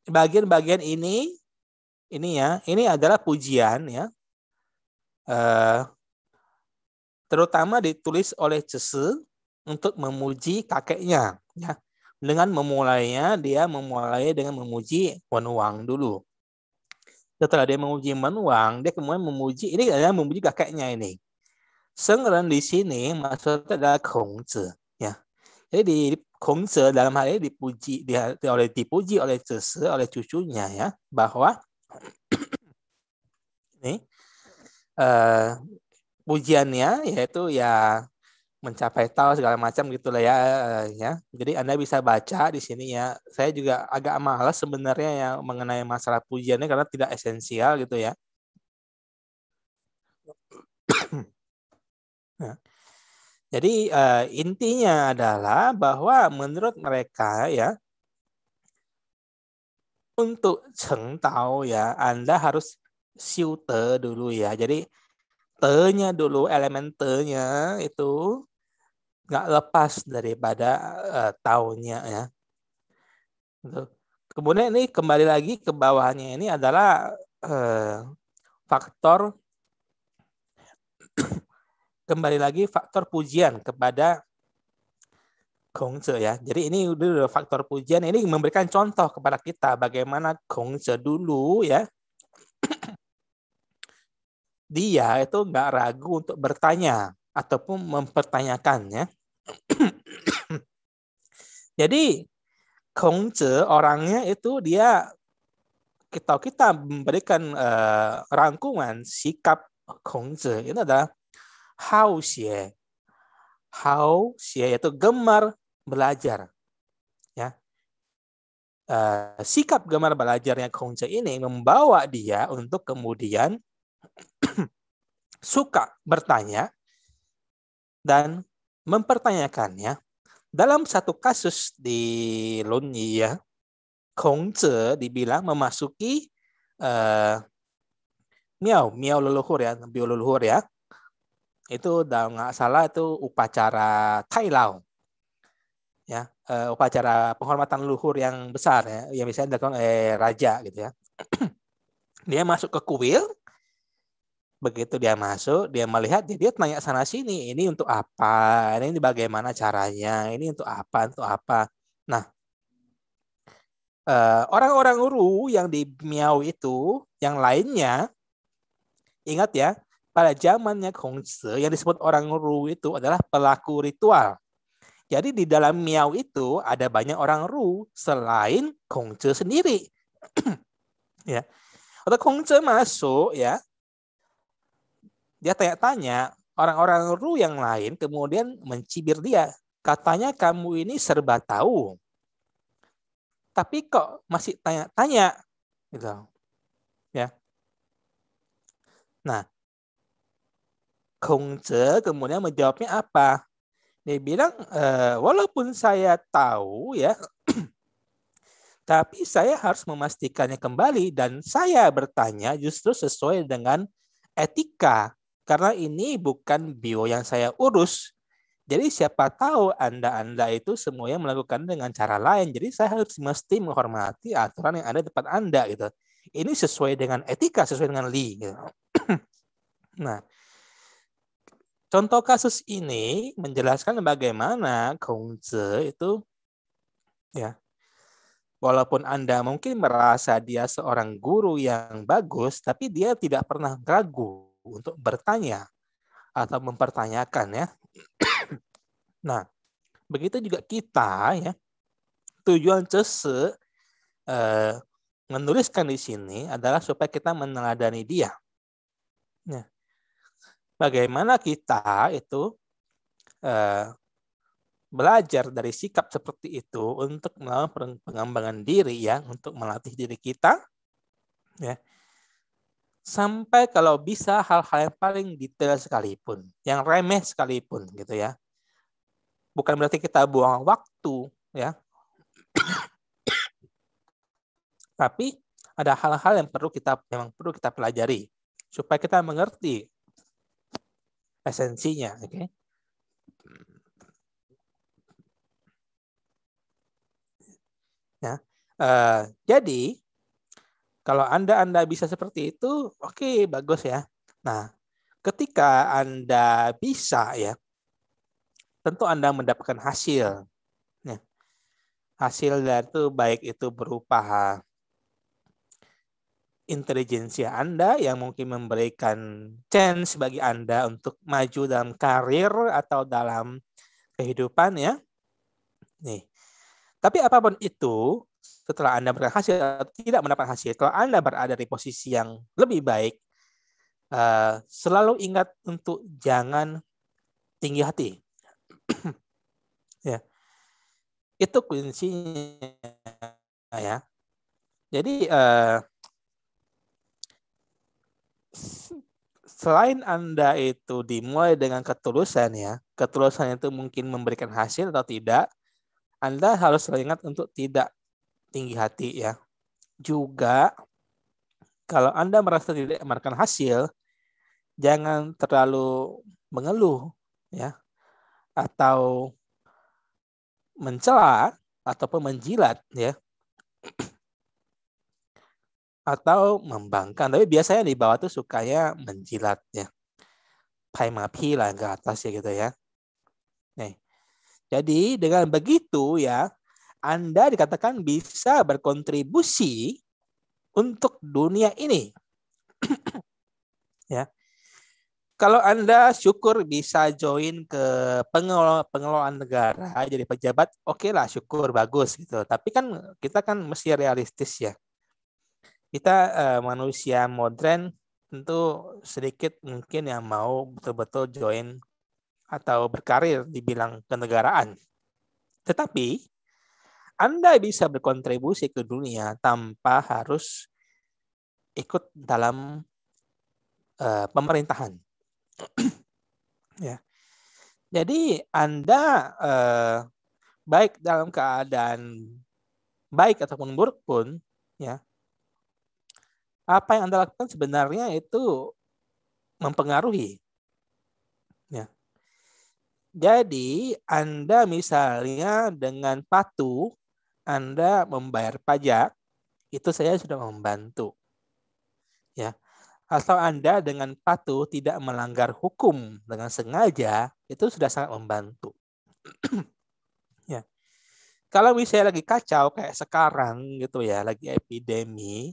bagian-bagian ini ya, ini adalah pujian, ya. Terutama ditulis oleh Cese untuk memuji kakeknya, ya. Dengan memulainya, dia memulai dengan memuji Wan Wang dulu. Setelah dia memuji Menuang, dia kemudian memuji, ini adalah memuji kakeknya ini. Sengren di sini maksudnya adalah Kongzi, ya. Jadi di Kongzi dalam hal ini dipuji oleh Zese, oleh cucunya, ya, bahwa ini pujiannya yaitu ya mencapai tahu segala macam gitulah ya, ya. Jadi Anda bisa baca di sini ya. Saya juga agak malas sebenarnya ya mengenai masalah pujiannya karena tidak esensial gitu ya. Nah, jadi intinya adalah bahwa menurut mereka ya untuk Cheng Tao ya Anda harus siu te dulu ya. Jadi te-nya dulu, elemen te-nya itu nggak lepas daripada tahunnya ya. Kemudian ini kembali lagi ke bawahnya ini adalah faktor pujian kepada Gongze ya. Jadi ini udah faktor pujian, ini memberikan contoh kepada kita bagaimana Gongze dulu ya. Dia itu nggak ragu untuk bertanya ataupun mempertanyakannya. Jadi Gongze orangnya itu dia kita memberikan rangkuman sikap Gongze itu adalah hao xie yaitu gemar belajar. Ya. Sikap gemar belajarnya Gongze ini membawa dia untuk kemudian suka bertanya dan mempertanyakannya. Dalam satu kasus di Lunyi ya, Gongze dibilang memasuki miao leluhur ya, bio leluhur ya. Itu udah nggak salah itu upacara Tailao. Ya, upacara penghormatan leluhur yang besar ya, yang biasanya dilakukan oleh raja gitu ya. Dia masuk ke kuil. Begitu dia masuk, dia melihat, dia tanya sana sini, ini untuk apa? Ini bagaimana caranya? Ini untuk apa? Untuk apa? Nah, orang-orang Uru yang di Miao itu, yang lainnya, ingat ya, pada zamannya Gongze yang disebut orang Ru itu adalah pelaku ritual. Jadi di dalam Miao itu ada banyak orang Ru selain Gongze sendiri. Ya. Atau Gongze masuk ya, dia tanya-tanya, orang-orang Ru yang lain kemudian mencibir dia. Katanya kamu ini serba tahu. Tapi kok masih tanya-tanya gitu. Ya. Nah, Gongze kemudian menjawabnya apa? Dia bilang, walaupun saya tahu ya, tapi saya harus memastikannya kembali dan saya bertanya justru sesuai dengan etika. Karena ini bukan bio yang saya urus. Jadi siapa tahu Anda itu semuanya melakukan dengan cara lain. Jadi saya harus mesti menghormati aturan yang ada di depan Anda gitu. Ini sesuai dengan etika, sesuai dengan Li. Gitu. Nah, contoh kasus ini menjelaskan bagaimana Gongze itu ya, walaupun Anda mungkin merasa dia seorang guru yang bagus, tapi dia tidak pernah ragu untuk bertanya atau mempertanyakan ya. Nah, begitu juga kita ya. Tujuan Zese menuliskan di sini adalah supaya kita meneladani dia. Ya. Bagaimana kita itu belajar dari sikap seperti itu untuk melakukan pengembangan diri ya, untuk melatih diri kita ya. Sampai kalau bisa hal-hal yang paling detail sekalipun, yang remeh sekalipun gitu ya. Bukan berarti kita buang waktu ya. Tapi ada hal-hal yang memang perlu kita pelajari supaya kita mengerti esensinya, oke? Okay? Ya. Jadi kalau Anda bisa seperti itu, oke, bagus ya. Nah, ketika Anda bisa ya, tentu Anda mendapatkan hasil. Ya. Hasil dari itu baik itu berupa intelijensia Anda yang mungkin memberikan chance bagi Anda untuk maju dalam karir atau dalam kehidupan ya. Nih. Tapi apapun itu, setelah Anda berhasil atau tidak mendapat hasil, setelah Anda berada di posisi yang lebih baik, selalu ingat untuk jangan tinggi hati. Ya. Itu kuncinya ya. Jadi selain Anda itu dimulai dengan ketulusan ya, ketulusan itu mungkin memberikan hasil atau tidak, Anda harus selalu ingat untuk tidak tinggi hati ya. Juga kalau Anda merasa tidak mendapatkan hasil, jangan terlalu mengeluh ya, atau mencela ataupun menjilat ya, atau membangkang. Tapi biasanya di bawah tuh sukanya menjilat ya, pai mapi lah ke atas ya gitu ya. Nih, jadi dengan begitu ya, Anda dikatakan bisa berkontribusi untuk dunia ini. Ya. Kalau Anda syukur bisa join ke pengelolaan negara, jadi pejabat, oke lah, syukur, bagus gitu. Tapi kan kita kan mesti realistis ya. Kita manusia modern tentu sedikit mungkin yang mau betul-betul join atau berkarir di bidang kenegaraan. Tetapi Anda bisa berkontribusi ke dunia tanpa harus ikut dalam pemerintahan. Ya. Jadi Anda baik dalam keadaan baik ataupun buruk pun, ya, apa yang Anda lakukan sebenarnya itu mempengaruhi. Ya. Jadi Anda misalnya dengan patuh Anda membayar pajak, itu saya sudah membantu. Ya. Atau Anda dengan patuh tidak melanggar hukum dengan sengaja, itu sudah sangat membantu. Ya. Kalau misalnya lagi kacau kayak sekarang gitu ya, lagi epidemi,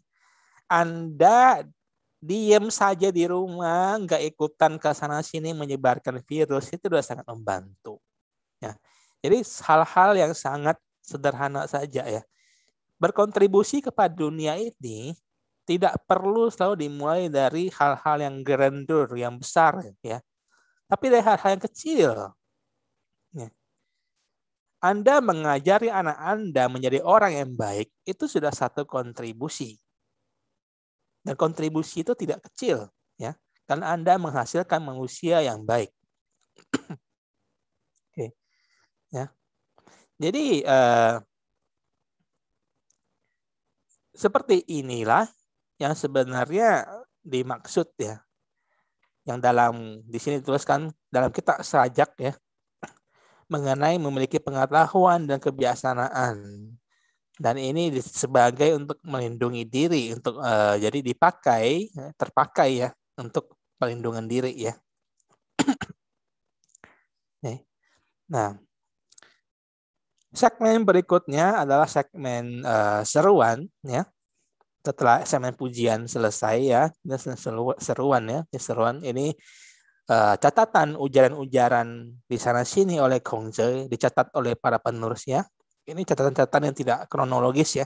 Anda diam saja di rumah, nggak ikutan ke sana sini menyebarkan virus, itu sudah sangat membantu. Ya. Jadi hal-hal yang sangat sederhana saja ya. Berkontribusi kepada dunia ini tidak perlu selalu dimulai dari hal-hal yang grandeur, yang besar ya. Tapi dari hal-hal yang kecil. Ya. Anda mengajari anak Anda menjadi orang yang baik, itu sudah satu kontribusi. Dan kontribusi itu tidak kecil ya. Karena Anda menghasilkan manusia yang baik. Oke. Ya. Jadi seperti inilah yang sebenarnya dimaksud ya, yang dalam di sini dituliskan dalam kitab Sajak ya, mengenai memiliki pengetahuan dan kebiasaan, dan ini sebagai untuk melindungi diri, untuk jadi dipakai, terpakai ya untuk perlindungan diri ya. Nah, segmen berikutnya adalah segmen seruan ya. Setelah segmen pujian selesai ya, seruan ya, seruan ini catatan ujaran-ujaran di sana sini oleh Kongze, dicatat oleh para penulisnya. Ini catatan-catatan yang tidak kronologis ya,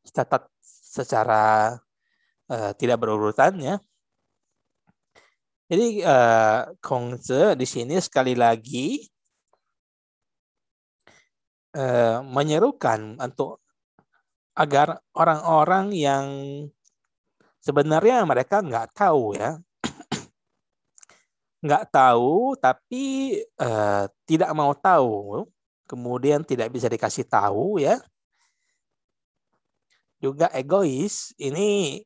dicatat secara tidak berurutan ya. Jadi Kongze di sini sekali lagi menyerukan untuk agar orang-orang yang sebenarnya mereka nggak tahu ya, nggak tahu tapi tidak mau tahu, kemudian tidak bisa dikasih tahu ya, juga egois, ini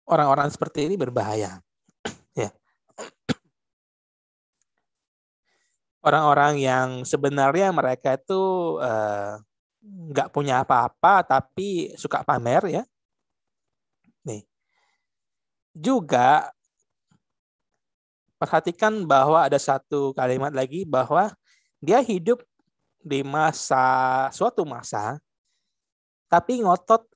orang-orang seperti ini berbahaya ya. Orang-orang yang sebenarnya mereka itu nggak punya apa-apa tapi suka pamer ya. Nih. Juga perhatikan bahwa ada satu kalimat lagi bahwa dia hidup di suatu masa tapi ngotot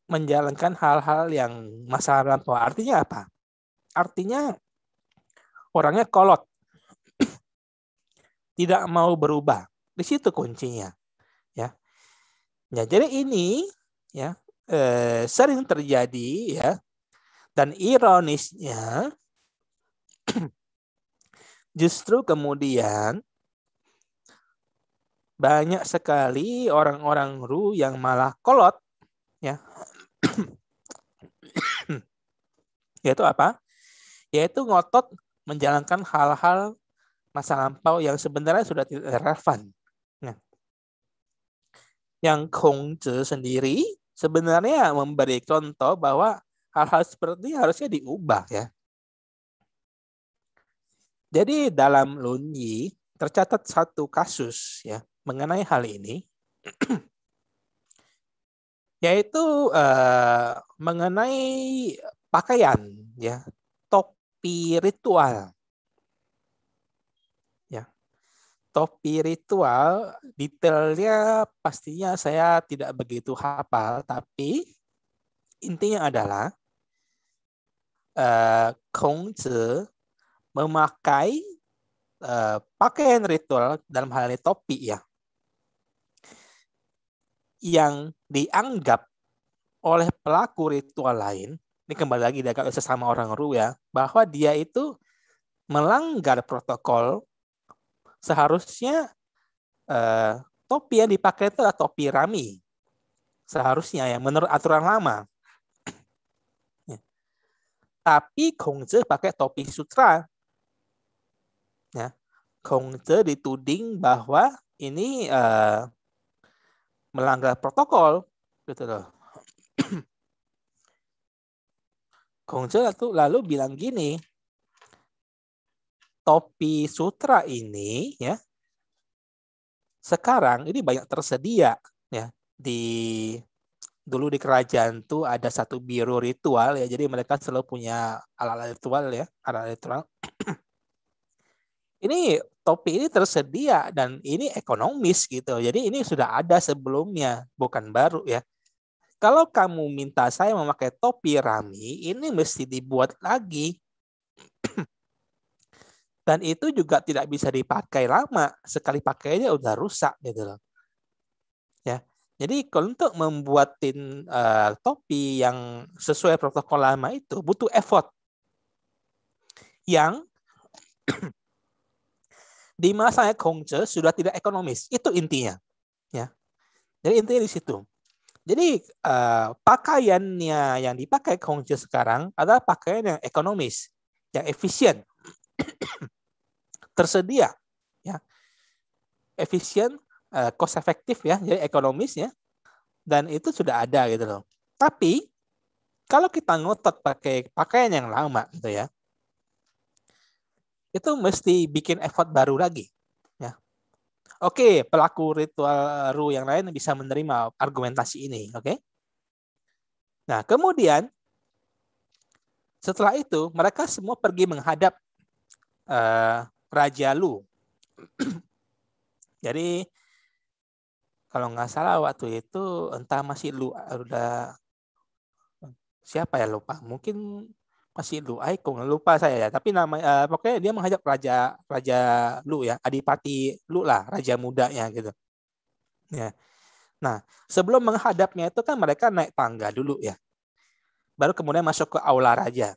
menjalankan hal-hal yang masa lampau. Artinya apa? Artinya orangnya kolot, tidak mau berubah. Di situ kuncinya, ya. Ya, jadi ini ya sering terjadi ya, dan ironisnya justru kemudian banyak sekali orang-orang Ru yang malah kolot, ya. Yaitu apa? Yaitu ngotot menjalankan hal-hal masa lampau yang sebenarnya sudah tidak relevan. Nah, yang Kongzi sendiri sebenarnya memberi contoh bahwa hal-hal seperti ini harusnya diubah, ya. Jadi dalam Lunyi tercatat satu kasus ya mengenai hal ini, yaitu mengenai pakaian, ya, topi ritual. Topi ritual, detailnya pastinya saya tidak begitu hafal, tapi intinya adalah Kongzi memakai pakaian ritual, dalam hal ini topi ya, yang dianggap oleh pelaku ritual lain, ini kembali lagi dari sesama orang Ru ya, bahwa dia itu melanggar protokol. Seharusnya topi yang dipakai itu adalah topi rami. Seharusnya ya, menurut aturan lama. Tapi Kongzi pakai topi sutra. Ya. Kongzi dituding bahwa ini melanggar protokol, gitu loh. Kongzi lalu bilang gini, topi sutra ini ya sekarang ini banyak tersedia ya, dulu di kerajaan tuh ada satu biro ritual ya, jadi mereka selalu punya alat-alat ritual ya, alat ritual. Ini topi ini tersedia dan ini ekonomis gitu, jadi ini sudah ada sebelumnya, bukan baru ya. Kalau kamu minta saya memakai topi rami, ini mesti dibuat lagi. Dan itu juga tidak bisa dipakai lama. Sekali pakainya udah rusak gitu loh. Ya. Jadi kalau untuk membuatin topi yang sesuai protokol lama itu butuh effort. Yang di masa Kongzi sudah tidak ekonomis. Itu intinya. Ya. Jadi intinya di situ. Jadi pakaiannya yang dipakai Kongzi sekarang adalah pakaian yang ekonomis, yang efisien. Tersedia ya, efisien, cost efektif ya, jadi ekonomis ya, dan itu sudah ada gitu loh. Tapi kalau kita ngotot pakai pakaian yang lama gitu ya, itu mesti bikin effort baru lagi ya. Oke, pelaku ritual Ru yang lain bisa menerima argumentasi ini, oke. Nah kemudian setelah itu mereka semua pergi menghadap Raja Lu. Jadi kalau nggak salah waktu itu entah masih Lu udah siapa ya, lupa, mungkin masih Lu Aikong, lupa saya ya, tapi nama pokoknya dia menghadap Raja Lu ya, Adipati Lu lah, raja mudanya gitu ya. Nah sebelum menghadapnya itu kan mereka naik tangga dulu ya, baru kemudian masuk ke aula raja.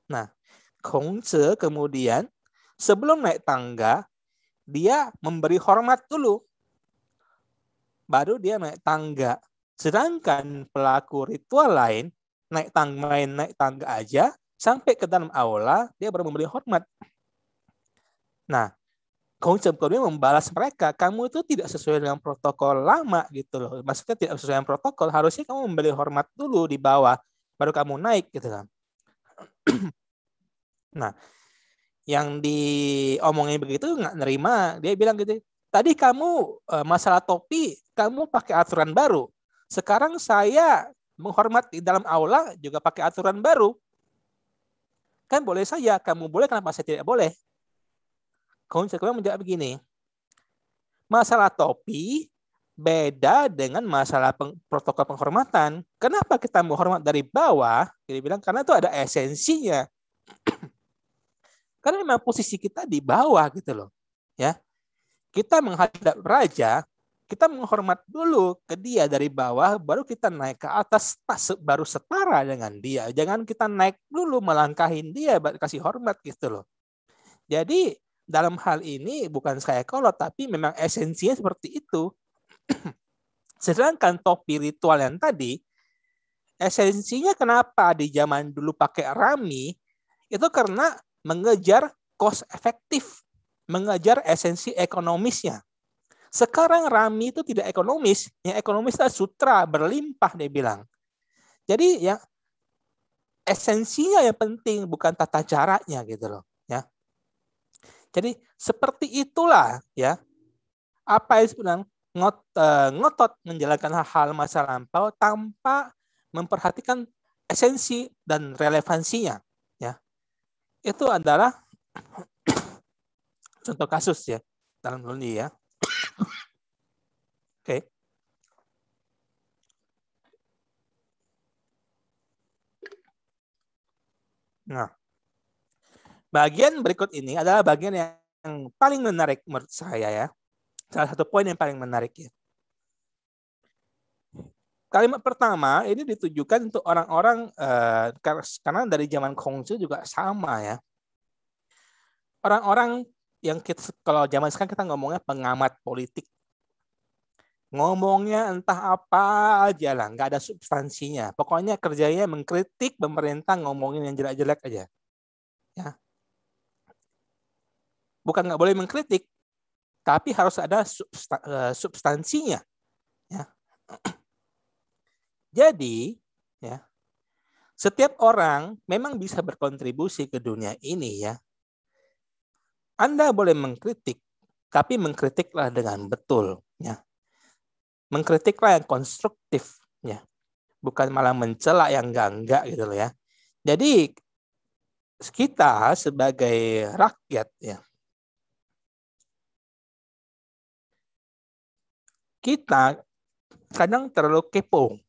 Nah Kongzi kemudian sebelum naik tangga dia memberi hormat dulu, baru dia naik tangga. Sedangkan pelaku ritual lain naik tangga aja sampai ke dalam aula dia baru memberi hormat. Nah, Kongzi kemudian membalas mereka, kamu itu tidak sesuai dengan protokol lama gitu loh. Maksudnya tidak sesuai dengan protokol, harusnya kamu memberi hormat dulu di bawah, baru kamu naik gitu kan. Nah, yang diomongin begitu nggak nerima, dia bilang gitu, tadi kamu masalah topi, kamu pakai aturan baru. Sekarang saya menghormat di dalam aula juga pakai aturan baru. Kan boleh saja, kamu boleh, kenapa saya tidak boleh? Kongzi menjawab begini, masalah topi Beda dengan masalah protokol penghormatan. Kenapa kita menghormat dari bawah? Dia bilang karena itu ada esensinya. Karena memang posisi kita di bawah gitu loh. Ya. Kita menghadap raja, kita menghormat dulu ke dia dari bawah, baru kita naik ke atas, baru setara dengan dia. Jangan kita naik dulu melangkahin dia, kasih hormat gitu loh. Jadi dalam hal ini bukan saya kolot, tapi memang esensinya seperti itu. Sedangkan topi ritual yang tadi, esensinya kenapa di zaman dulu pakai rami, itu karena mengejar cost efektif, mengejar esensi ekonomisnya. Sekarang rami itu tidak ekonomis, yang ekonomis adalah sutra, berlimpah dia bilang. Jadi ya esensinya yang penting, bukan tata caranya gitu loh. Ya. Jadi seperti itulah ya apa yang sebenarnya ngotot menjalankan hal-hal masa lampau tanpa memperhatikan esensi dan relevansinya. Ya. Itu adalah contoh kasus ya dalam ini ya. Oke. Nah, bagian berikut ini adalah bagian yang paling menarik menurut saya ya. Salah satu poin yang paling menarik ya. Kalimat pertama ini ditujukan untuk orang-orang karena dari zaman Konghucu juga sama ya. Orang-orang yang kita, kalau zaman sekarang kita ngomongnya pengamat politik. Ngomongnya entah apa aja lah, nggak ada substansinya. Pokoknya kerjanya mengkritik pemerintah, ngomongin yang jelek-jelek aja. Ya. Bukan nggak boleh mengkritik, tapi harus ada substansinya. Ya. Jadi, ya, setiap orang memang bisa berkontribusi ke dunia ini ya. Anda boleh mengkritik, tapi mengkritiklah dengan betul. Ya. Mengkritiklah yang konstruktif. Ya. Bukan malah mencela yang enggak gitu loh ya. Jadi, kita sebagai rakyat ya, kita kadang terlalu kepo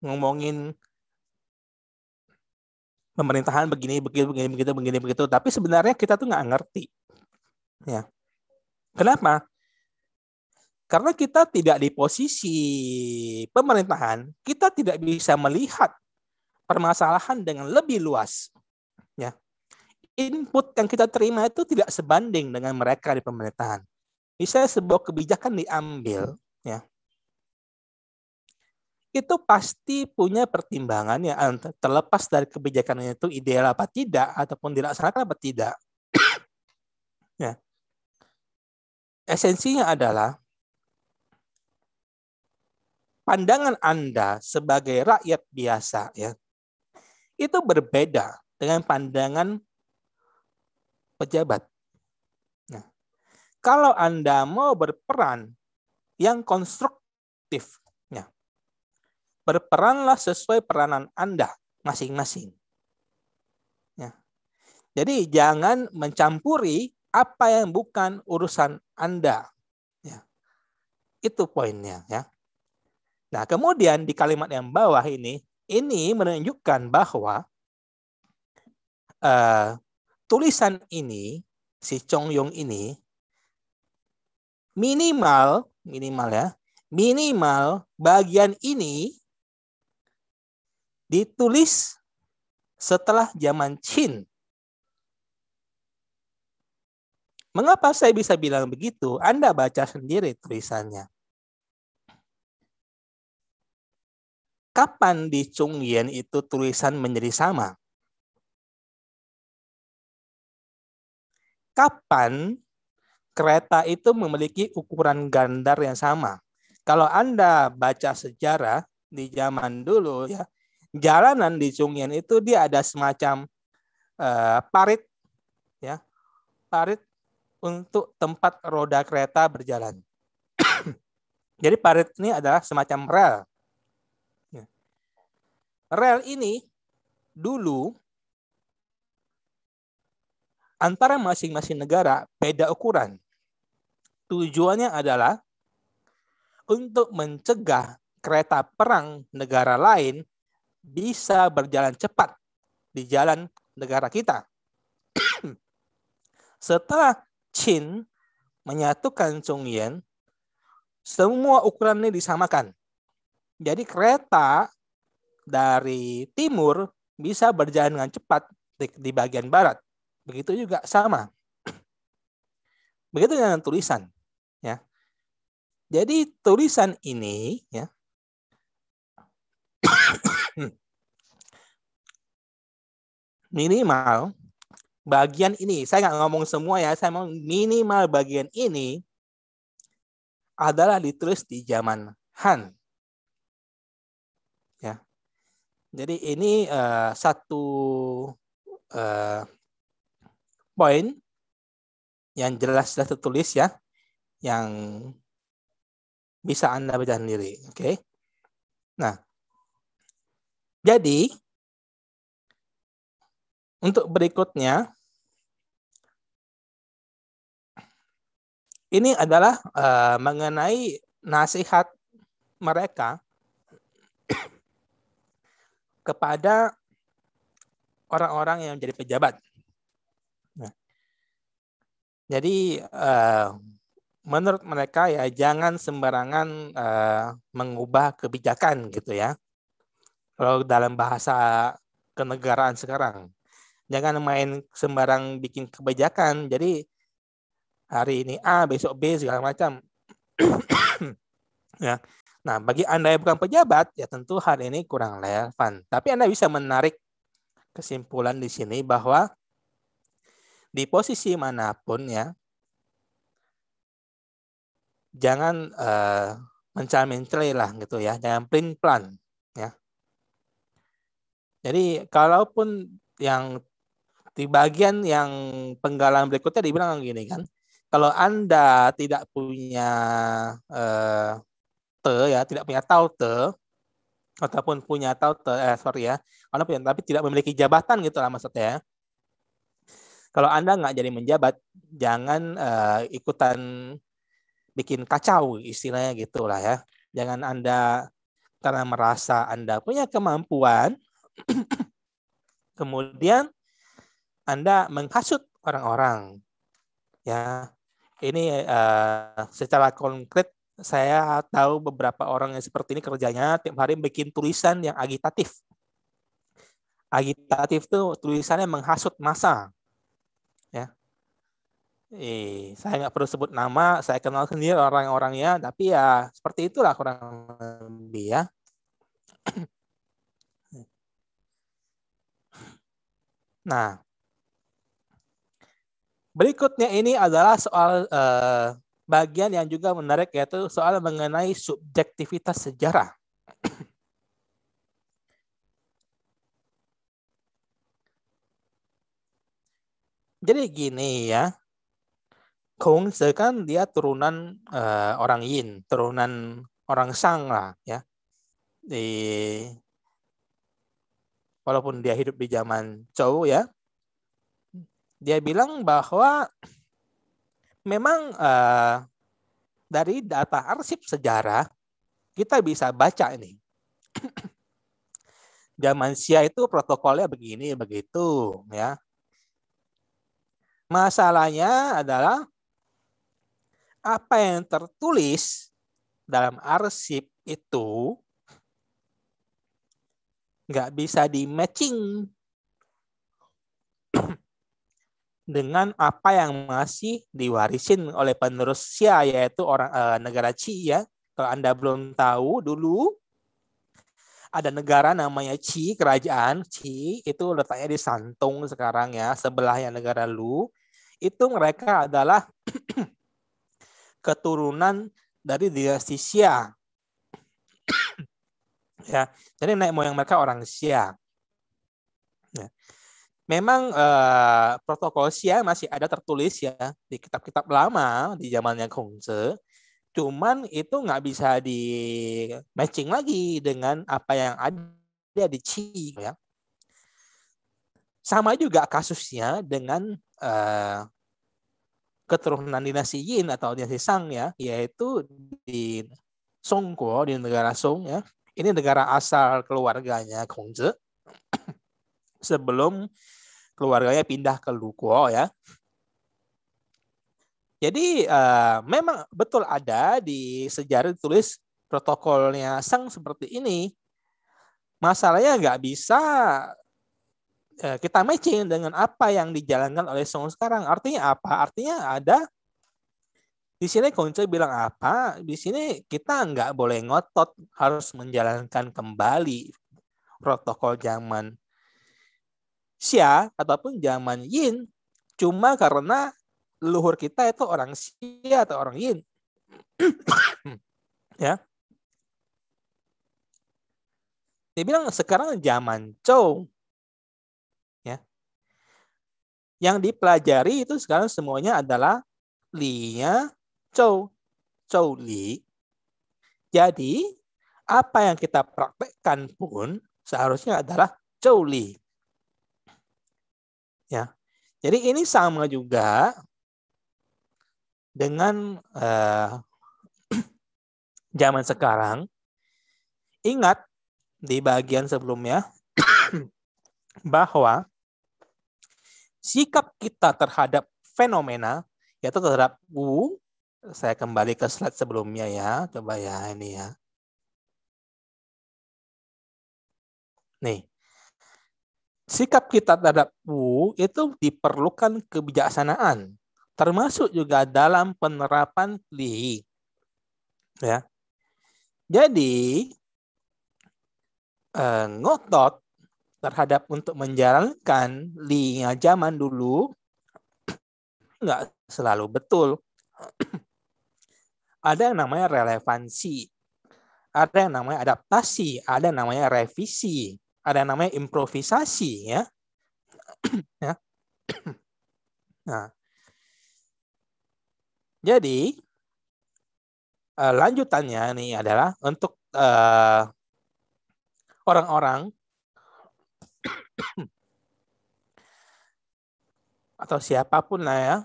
ngomongin pemerintahan begini begitu, tapi sebenarnya kita tuh nggak ngerti ya. Kenapa? Karena kita tidak di posisi pemerintahan, kita tidak bisa melihat permasalahan dengan lebih luas ya. Input yang kita terima itu tidak sebanding dengan mereka di pemerintahan. Misalnya sebuah kebijakan diambil ya, itu pasti punya pertimbangan ya, terlepas dari kebijakan itu ideal apa tidak ataupun dilaksanakan apa tidak. Ya. Esensinya adalah pandangan Anda sebagai rakyat biasa ya, itu berbeda dengan pandangan pejabat. Nah, kalau Anda mau berperan yang konstruktif, berperanlah sesuai peranan Anda masing-masing. Ya. Jadi jangan mencampuri apa yang bukan urusan Anda. Ya. Itu poinnya. Ya. Nah, kemudian di kalimat yang bawah ini menunjukkan bahwa tulisan ini, si Chong Yong ini, minimal bagian ini ditulis setelah zaman Qin. Mengapa saya bisa bilang begitu? Anda baca sendiri tulisannya. Kapan di Chungyen itu tulisan menjadi sama? Kapan kereta itu memiliki ukuran gandar yang sama? Kalau Anda baca sejarah di zaman dulu ya, jalanan di Chungyen itu dia ada semacam parit ya, parit untuk tempat roda kereta berjalan. Jadi parit ini adalah semacam rel. Rel ini dulu antara masing-masing negara beda ukuran. Tujuannya adalah untuk mencegah kereta perang negara lain bisa berjalan cepat di jalan negara kita. Setelah Qin menyatukan Zhongyan, semua ukuran ini disamakan. Jadi kereta dari timur bisa berjalan dengan cepat di bagian barat. Begitu juga sama. Begitu dengan tulisan. Ya. Jadi tulisan ini ya, minimal bagian ini, saya nggak ngomong semua ya, saya mau minimal bagian ini adalah ditulis di zaman Han. Ya. Jadi ini satu poin yang jelas-jelas tertulis ya, yang bisa Anda baca sendiri. Oke. Nah, jadi untuk berikutnya, ini adalah mengenai nasihat mereka kepada orang-orang yang menjadi pejabat. Nah, jadi menurut mereka ya jangan sembarangan mengubah kebijakan gitu ya. Kalau dalam bahasa kenegaraan sekarang, jangan main sembarang bikin kebijakan. Jadi hari ini A, besok B segala macam. Ya. Nah, bagi Anda yang bukan pejabat, ya tentu hal ini kurang relevan. Tapi Anda bisa menarik kesimpulan di sini bahwa di posisi manapun ya, jangan mencari-mencari lah gitu ya, jangan plan ya. Jadi kalaupun yang di bagian yang penggalan berikutnya dibilang gini kan, kalau Anda tidak punya tidak punya taute ataupun punya taute, Anda punya tapi tidak memiliki jabatan gitu lah maksudnya. Kalau Anda nggak jadi menjabat, jangan ikutan bikin kacau istilahnya gitulah ya. Jangan Anda karena merasa Anda punya kemampuan, kemudian Anda menghasut orang-orang. Ya, ini secara konkret saya tahu beberapa orang yang seperti ini kerjanya tiap hari bikin tulisan yang agitatif. Agitatif itu tulisannya menghasut massa. Ya. Saya nggak perlu sebut nama, saya kenal sendiri orang-orangnya, tapi ya seperti itulah kurang lebih ya. Nah, berikutnya ini adalah soal bagian yang juga menarik, yaitu soal mengenai subjektivitas sejarah. Jadi gini ya, Kongzi kan dia turunan orang Yin, turunan orang Shang lah ya. Walaupun dia hidup di zaman Zhou ya, dia bilang bahwa memang dari data arsip sejarah kita bisa baca ini. Zaman Xia itu protokolnya begini begitu ya. Masalahnya adalah apa yang tertulis dalam arsip itu nggak bisa di-matching dengan apa yang masih diwarisin oleh penerus Xia, yaitu orang negara Qi ya. Kalau Anda belum tahu, dulu ada negara namanya Qi, kerajaan Qi, itu letaknya di Shantung sekarang ya, sebelahnya negara Lu. Itu mereka adalah keturunan dari dinasti Xia. Ya, jadi nenek moyang mereka orang Xia. Ya. Memang protokol Xia masih ada tertulis ya di kitab-kitab lama di zamannya Kongzi. Cuman itu nggak bisa di matching lagi dengan apa yang ada di Qi ya. Sama juga kasusnya dengan keturunan dinasti Yin atau dinasti Shang ya, yaitu di Songguo di negara Song ya. Ini negara asal keluarganya Kongzi. Sebelum keluarganya pindah ke Luguo ya. Jadi memang betul ada di sejarah ditulis protokolnya Shang seperti ini. Masalahnya nggak bisa kita matching dengan apa yang dijalankan oleh Song sekarang. Artinya apa? Artinya ada di sini Kongce bilang apa? Di sini kita nggak boleh ngotot harus menjalankan kembali protokol zaman Xia ataupun zaman Yin cuma karena leluhur kita itu orang Xia atau orang Yin. Ya. Dia bilang sekarang zaman Zhou. Ya. Yang dipelajari itu sekarang semuanya adalah Li-nya Zhou. Zhou Li. Jadi, apa yang kita praktekkan pun seharusnya adalah Zhou Li. Ya. Jadi ini sama juga dengan zaman sekarang. Ingat di bagian sebelumnya bahwa sikap kita terhadap fenomena yaitu terhadap Wu. Saya kembali ke slide sebelumnya ya. Coba ya ini ya. Nih. Sikap kita terhadap Wu itu diperlukan kebijaksanaan. Termasuk juga dalam penerapan Li. Ya. Jadi, ngotot terhadap untuk menjalankan Li-nya zaman dulu nggak selalu betul. Ada yang namanya relevansi, ada yang namanya adaptasi, ada yang namanya revisi, ada yang namanya improvisasi, ya. Ya. Nah, jadi lanjutannya nih adalah untuk orang-orang atau siapapun lah ya,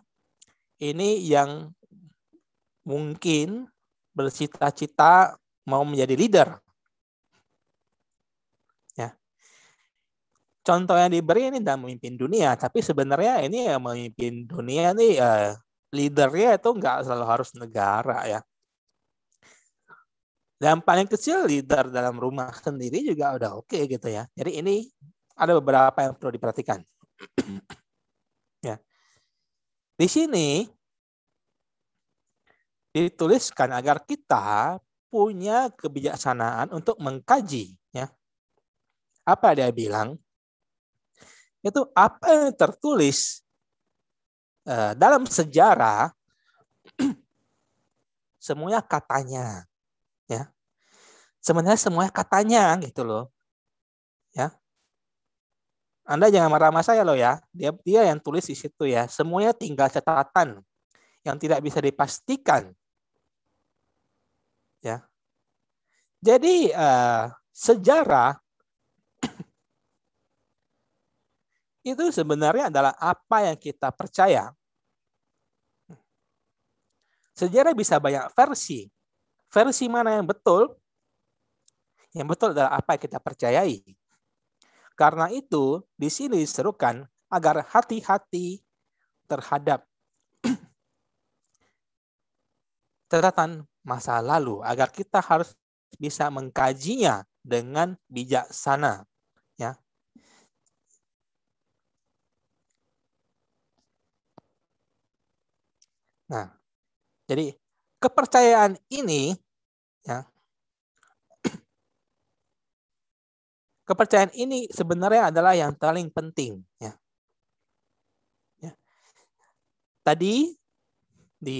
ini yang mungkin bercita-cita mau menjadi leader. Ya. Contoh yang diberi ini dalam memimpin dunia, tapi sebenarnya ini yang memimpin dunia nih leadernya itu nggak selalu harus negara ya. Dan paling kecil leader dalam rumah sendiri juga udah oke gitu ya. Jadi ini ada beberapa yang perlu diperhatikan. Ya. Di sini dituliskan agar kita punya kebijaksanaan untuk mengkaji. Ya. Apa dia bilang? Itu apa yang tertulis dalam sejarah semuanya katanya. Ya. Sebenarnya semuanya katanya gitu loh. Ya. Anda jangan marah sama saya loh ya. Dia yang tulis di situ ya. Semuanya tinggal catatan yang tidak bisa dipastikan. Ya. Jadi sejarah itu sebenarnya adalah apa yang kita percaya. Sejarah bisa banyak versi. Versi mana yang betul? Yang betul adalah apa yang kita percayai. Karena itu, di sini diserukan agar hati-hati terhadap catatan masa lalu, agar kita harus bisa mengkajinya dengan bijaksana. Ya. Nah, jadi kepercayaan ini, ya, kepercayaan ini sebenarnya adalah yang paling penting. Ya. Ya. Tadi di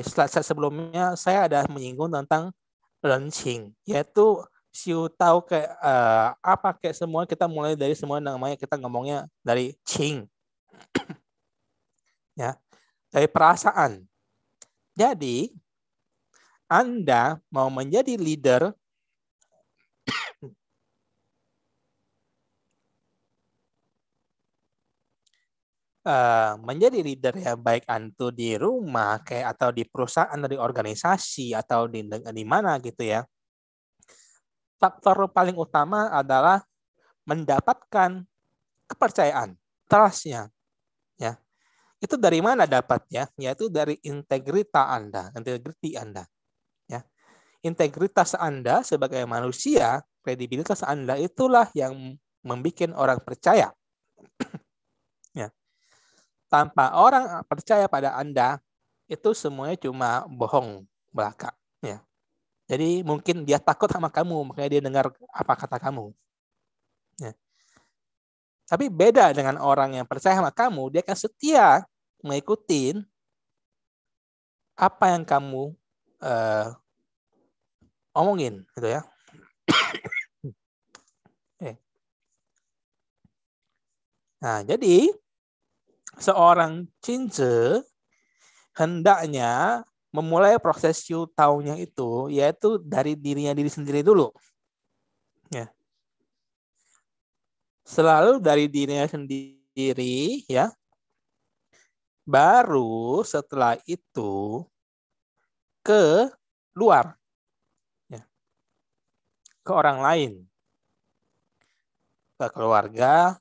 slide sebelumnya saya ada menyinggung tentang rencing, yaitu siu tahu kayak apa kayak semua kita mulai dari semua namanya kita ngomongnya dari qing. Ya, dari perasaan. Jadi Anda mau menjadi leader menjadi leader yang baik itu di rumah kayak atau di perusahaan atau di organisasi atau di mana gitu ya. Faktor paling utama adalah mendapatkan kepercayaan, trust-nya ya. Itu dari mana dapatnya? Yaitu dari integritas Anda, integriti Anda ya. Integritas Anda sebagai manusia, kredibilitas Anda itulah yang membuat orang percaya. Ya. Tanpa orang percaya pada Anda, itu semuanya cuma bohong belaka. Ya. Jadi mungkin dia takut sama kamu, makanya dia dengar apa kata kamu. Ya. Tapi beda dengan orang yang percaya sama kamu, dia akan setia mengikuti apa yang kamu omongin, gitu ya. Nah, jadi seorang cince hendaknya memulai proses Yu Tao-nya itu, yaitu dari dirinya diri sendiri dulu. Ya. Selalu dari dirinya sendiri, ya. Baru setelah itu ke luar, ya. Ke orang lain, ke keluarga,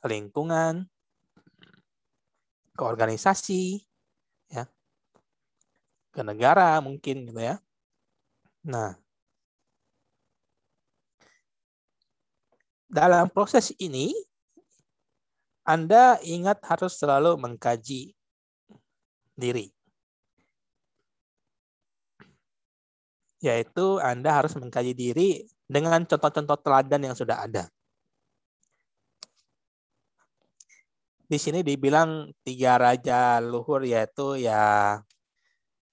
ke lingkungan, ke organisasi, ya, ke negara mungkin gitu ya. Nah, dalam proses ini Anda ingat harus selalu mengkaji diri. Yaitu Anda harus mengkaji diri dengan contoh-contoh teladan yang sudah ada. Di sini dibilang 3 raja luhur, yaitu ya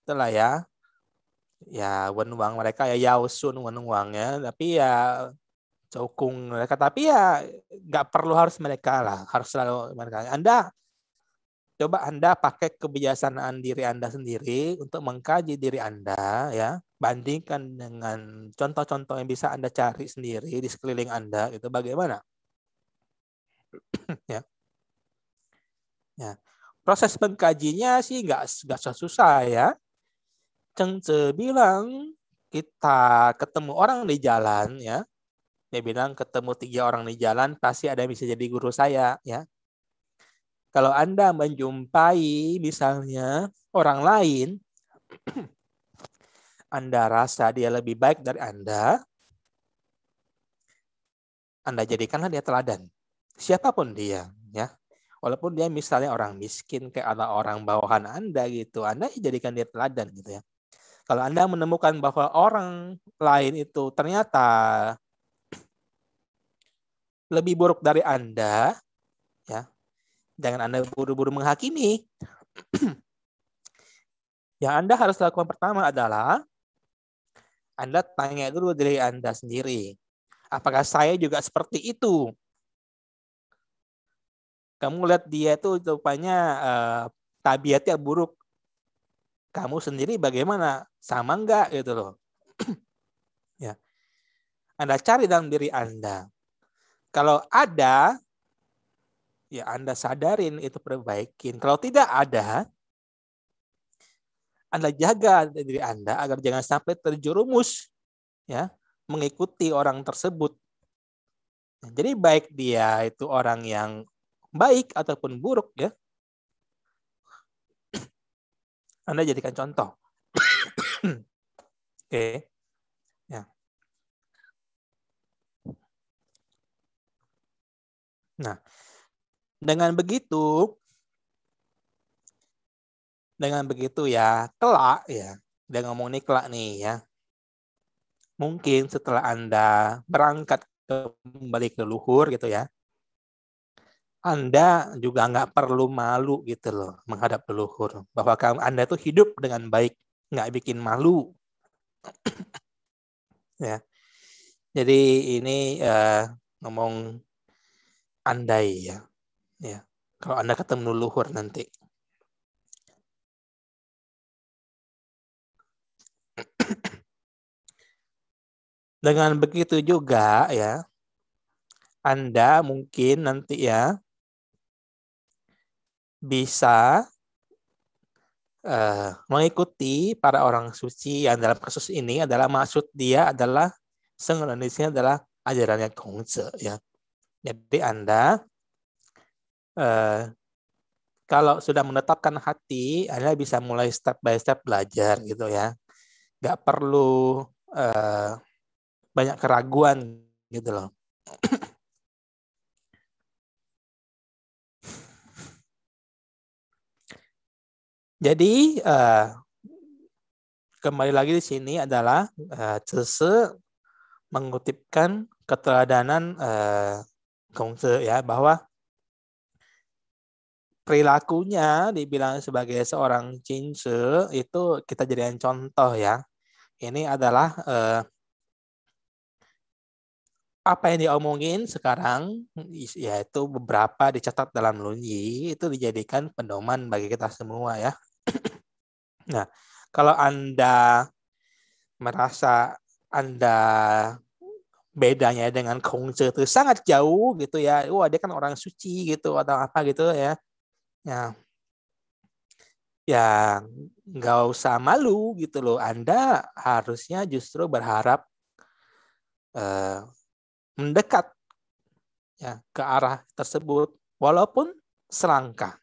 itulah ya Wenwang mereka ya Yao Sun Wenwang ya, tapi ya Cokung mereka, tapi ya nggak perlu harus mereka lah, harus selalu mereka. Coba Anda pakai kebijaksanaan diri Anda sendiri untuk mengkaji diri Anda ya, bandingkan dengan contoh-contoh yang bisa Anda cari sendiri di sekeliling Anda, itu bagaimana? Ya. Ya. Proses mengkajinya sih nggak susah ya. Cheng Tze bilang kita ketemu orang di jalan ya. Dia bilang ketemu 3 orang di jalan pasti ada yang bisa jadi guru saya ya. Kalau Anda menjumpai misalnya orang lain, Anda rasa dia lebih baik dari Anda jadikanlah dia teladan. Siapapun dia ya. Walaupun dia misalnya orang miskin kayak ada orang bawahan Anda gitu, Anda jadikan dia teladan gitu ya. Kalau Anda menemukan bahwa orang lain itu ternyata lebih buruk dari Anda, ya, jangan Anda buru-buru menghakimi. Yang Anda harus lakukan pertama adalah Anda tanya dulu diri Anda sendiri. Apakah saya juga seperti itu? Kamu lihat dia itu rupanya tabiatnya buruk. Kamu sendiri bagaimana? Sama enggak gitu loh. Ya. Anda cari dalam diri Anda. Kalau ada, ya Anda sadarin itu perbaikin. Kalau tidak ada, Anda jaga diri Anda agar jangan sampai terjerumus ya mengikuti orang tersebut. Jadi baik dia itu orang yang baik ataupun buruk ya, Anda jadikan contoh. Oke. Ya. Nah, dengan begitu ya, kelak ya, dia ngomong nih kelak nih ya. Mungkin setelah Anda berangkat kembali ke luhur gitu ya, Anda juga nggak perlu malu gitu loh menghadap leluhur. Bahwa Anda tuh hidup dengan baik, nggak bikin malu. Ya. Jadi ini ngomong andai ya. Ya. Kalau Anda ketemu leluhur nanti. Dengan begitu juga ya, Anda mungkin nanti ya bisa mengikuti para orang suci yang dalam kasus ini adalah maksud dia adalah Indonesia adalah ajarannya Kongzi ya. Jadi Anda kalau sudah menetapkan hati, Anda bisa mulai step by step belajar gitu ya. Nggak perlu banyak keraguan gitu loh. Jadi kembali lagi di sini adalah Cese mengutipkan keteladanan Kongzi ya, bahwa perilakunya dibilang sebagai seorang Jinse itu kita jadikan contoh ya. Ini adalah apa yang diomongin sekarang, yaitu beberapa dicatat dalam Lunyi, itu dijadikan pedoman bagi kita semua ya. Nah, kalau Anda merasa Anda bedanya dengan Kongzi itu sangat jauh gitu ya, wah dia kan orang suci gitu atau apa gitu ya, ya nggak usah malu gitu loh. Anda harusnya justru berharap mendekat ya ke arah tersebut walaupun selangkah.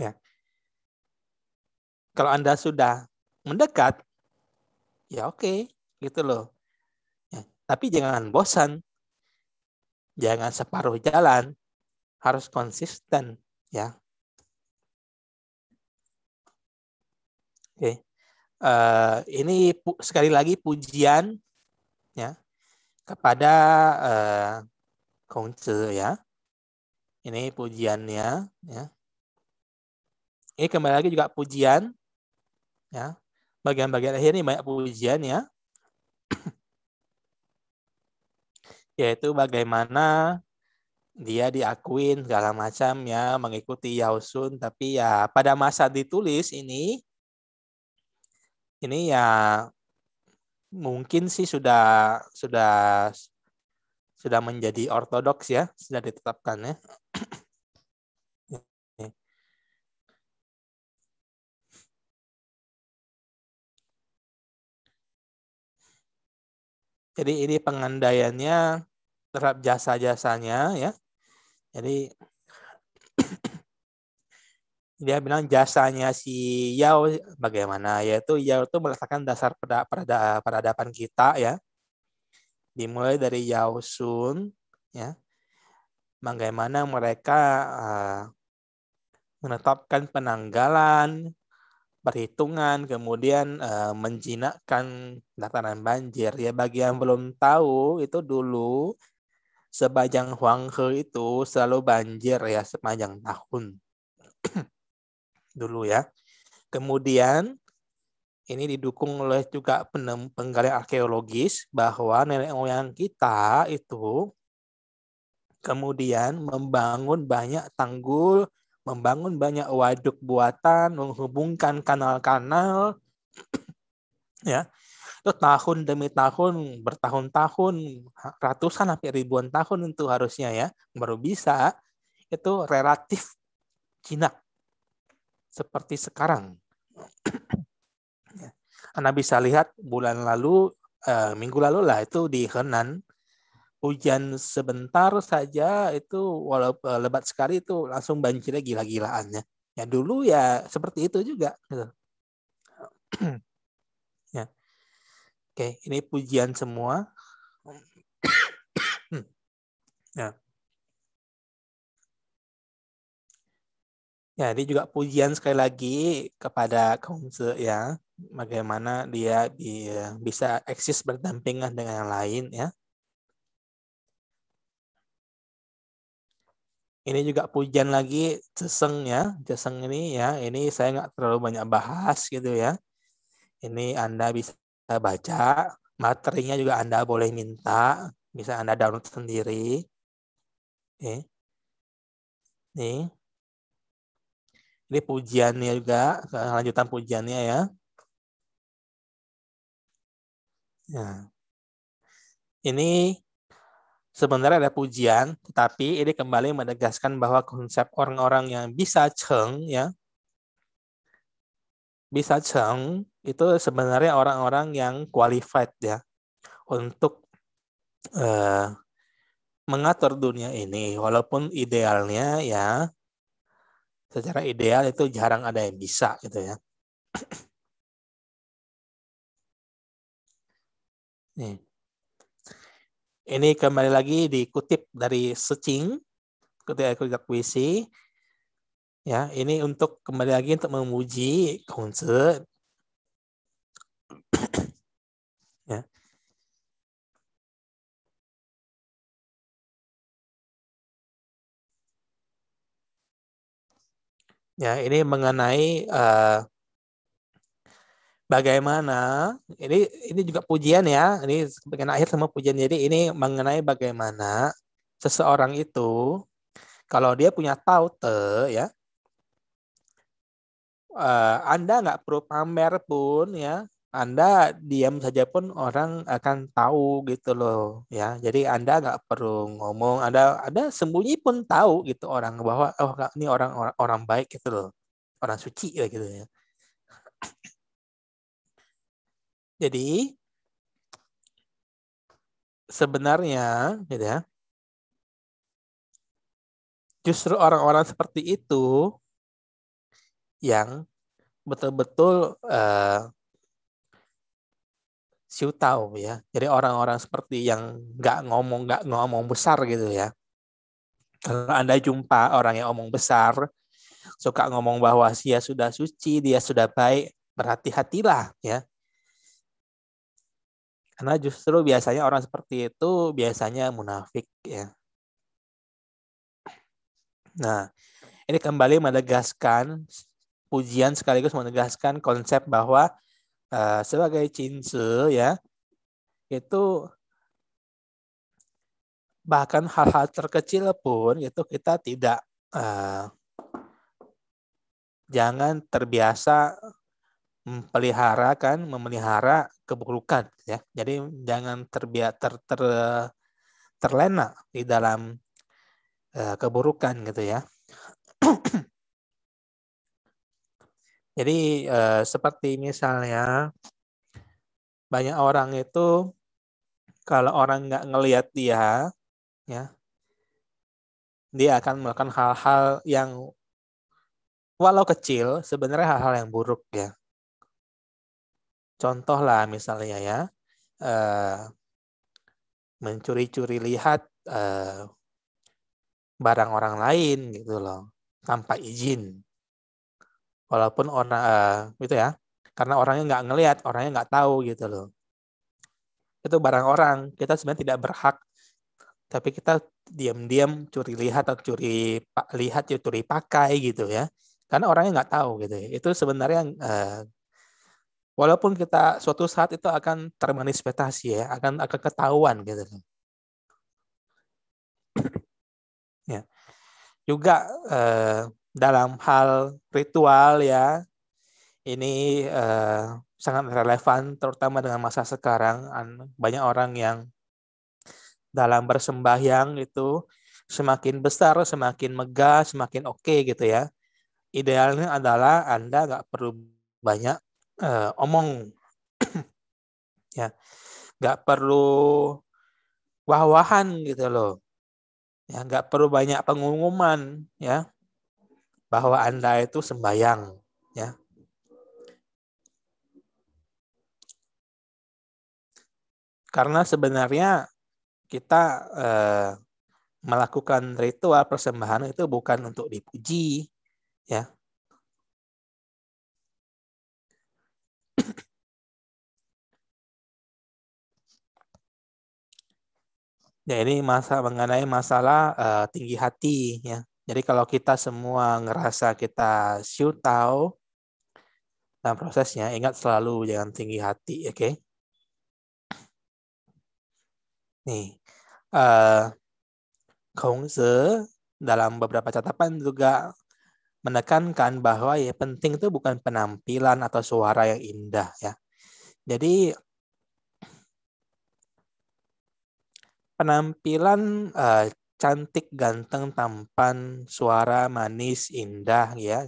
Ya. Kalau Anda sudah mendekat, ya oke, gitu loh. Ya. Tapi jangan bosan, jangan separuh jalan, harus konsisten ya. Oke. Ini sekali lagi pujian ya kepada Kongzi ya. Ini pujiannya ya. Ini kembali lagi juga pujian ya. Bagian-bagian akhir ini banyak pujian ya. Yaitu bagaimana dia diakuin segala macam ya, mengikuti Yao Sun, tapi ya pada masa ditulis ini ya mungkin sih sudah menjadi ortodoks ya, sudah ditetapkan ya. Jadi ini pengandaiannya terhadap jasa-jasanya ya. Jadi dia bilang jasanya si Yao bagaimana, yaitu Yao itu meletakkan dasar peradaban kita ya. Dimulai dari Yao Sun ya. Bagaimana mereka menetapkan penanggalan, perhitungan, kemudian menjinakkan dataran banjir. Ya bagi yang belum tahu, itu dulu Sebajang Huanghe itu selalu banjir ya sepanjang tahun. Dulu ya. Kemudian ini didukung oleh juga penggalian arkeologis bahwa nenek moyang kita itu kemudian membangun banyak tanggul, membangun banyak waduk buatan, menghubungkan kanal-kanal ya. Itu tahun demi tahun, bertahun-tahun, ratusan sampai ribuan tahun itu harusnya ya baru bisa. Itu relatif jinak seperti sekarang. Anda bisa lihat bulan lalu, minggu lalu lah itu di Henan, hujan sebentar saja itu walaupun lebat sekali itu langsung banjirnya gila-gilaannya. Ya dulu ya seperti itu juga. Gitu. Ya. Oke, ini pujian semua. Ya. Ya, ini juga pujian sekali lagi kepada Kongzi ya, bagaimana dia bisa eksis berdampingan dengan yang lain ya. Ini juga pujian lagi Ceseng ya, Ceseng ini ya, ini saya nggak terlalu banyak bahas gitu ya. Ini Anda bisa baca, materinya juga Anda boleh minta, bisa Anda download sendiri. Oke. Nih. Ini pujiannya juga, lanjutan pujiannya ya. Nah, ini sebenarnya ada pujian, tetapi ini kembali menegaskan bahwa konsep orang-orang yang bisa ceng, ya, bisa ceng itu sebenarnya orang-orang yang qualified ya untuk mengatur dunia ini, walaupun idealnya ya secara ideal itu jarang ada yang bisa gitu ya. Nih. Ini kembali lagi dikutip dari Secing ketika ikut puisi. Ya, ini untuk kembali lagi untuk memuji Kongzi. Ya. Ya, ini mengenai bagaimana ini juga pujian ya. Ini bagian akhir sama pujian. Jadi ini mengenai bagaimana seseorang itu kalau dia punya taute ya, Anda nggak perlu pamer pun ya, Anda diam saja pun orang akan tahu gitu loh ya. Jadi Anda nggak perlu ngomong, Anda sembunyi pun tahu gitu orang bahwa oh ini orang baik gitu loh, orang suci ya gitu ya. Jadi sebenarnya gitu ya, justru orang-orang seperti itu yang betul-betul siu tahu ya. Jadi orang-orang seperti yang nggak ngomong besar gitu ya. Kalau Anda jumpa orang yang omong besar, suka ngomong bahwa dia sudah suci, dia sudah baik, berhati-hatilah ya. Karena justru biasanya orang seperti itu biasanya munafik ya. Nah, ini kembali menegaskan pujian sekaligus menegaskan konsep bahwa sebagai cinse ya, itu bahkan hal-hal terkecil pun itu kita tidak jangan terbiasa memelihara keburukan ya. Jadi jangan terlena di dalam keburukan gitu ya. Jadi seperti misalnya banyak orang itu kalau orang nggak ngelihat dia ya, dia akan melakukan hal-hal yang walau kecil sebenarnya hal-hal yang buruk ya. Contoh lah misalnya ya, mencuri-curi lihat barang orang lain gitu loh tanpa izin. Walaupun orang itu ya, karena orangnya nggak ngelihat, orangnya nggak tahu gitu loh. Itu barang orang, kita sebenarnya tidak berhak, tapi kita diam-diam curi lihat atau curi pakai gitu ya. Karena orangnya nggak tahu gitu ya. Itu sebenarnya walaupun kita suatu saat itu akan termanifestasi ya, akan ketahuan gitu. Ya. Juga dalam hal ritual ya, ini sangat relevan terutama dengan masa sekarang. Banyak orang yang dalam bersembahyang itu semakin besar, semakin megah, semakin oke gitu ya. Idealnya adalah Anda nggak perlu banyak omong ya, nggak perlu wah-wahan gitu loh. Ya, nggak perlu banyak pengumuman ya bahwa Anda itu sembahyang ya. Karena sebenarnya kita melakukan ritual persembahan itu bukan untuk dipuji ya. Ya ini mengenai masalah tinggi hati ya. Jadi kalau kita semua ngerasa kita siu tahu dalam prosesnya, ingat selalu jangan tinggi hati, oke? Okay? Nih, Kongzi dalam beberapa catatan juga menekankan bahwa ya penting itu bukan penampilan atau suara yang indah ya. Jadi penampilan cantik, ganteng, tampan, suara manis, indah, ya,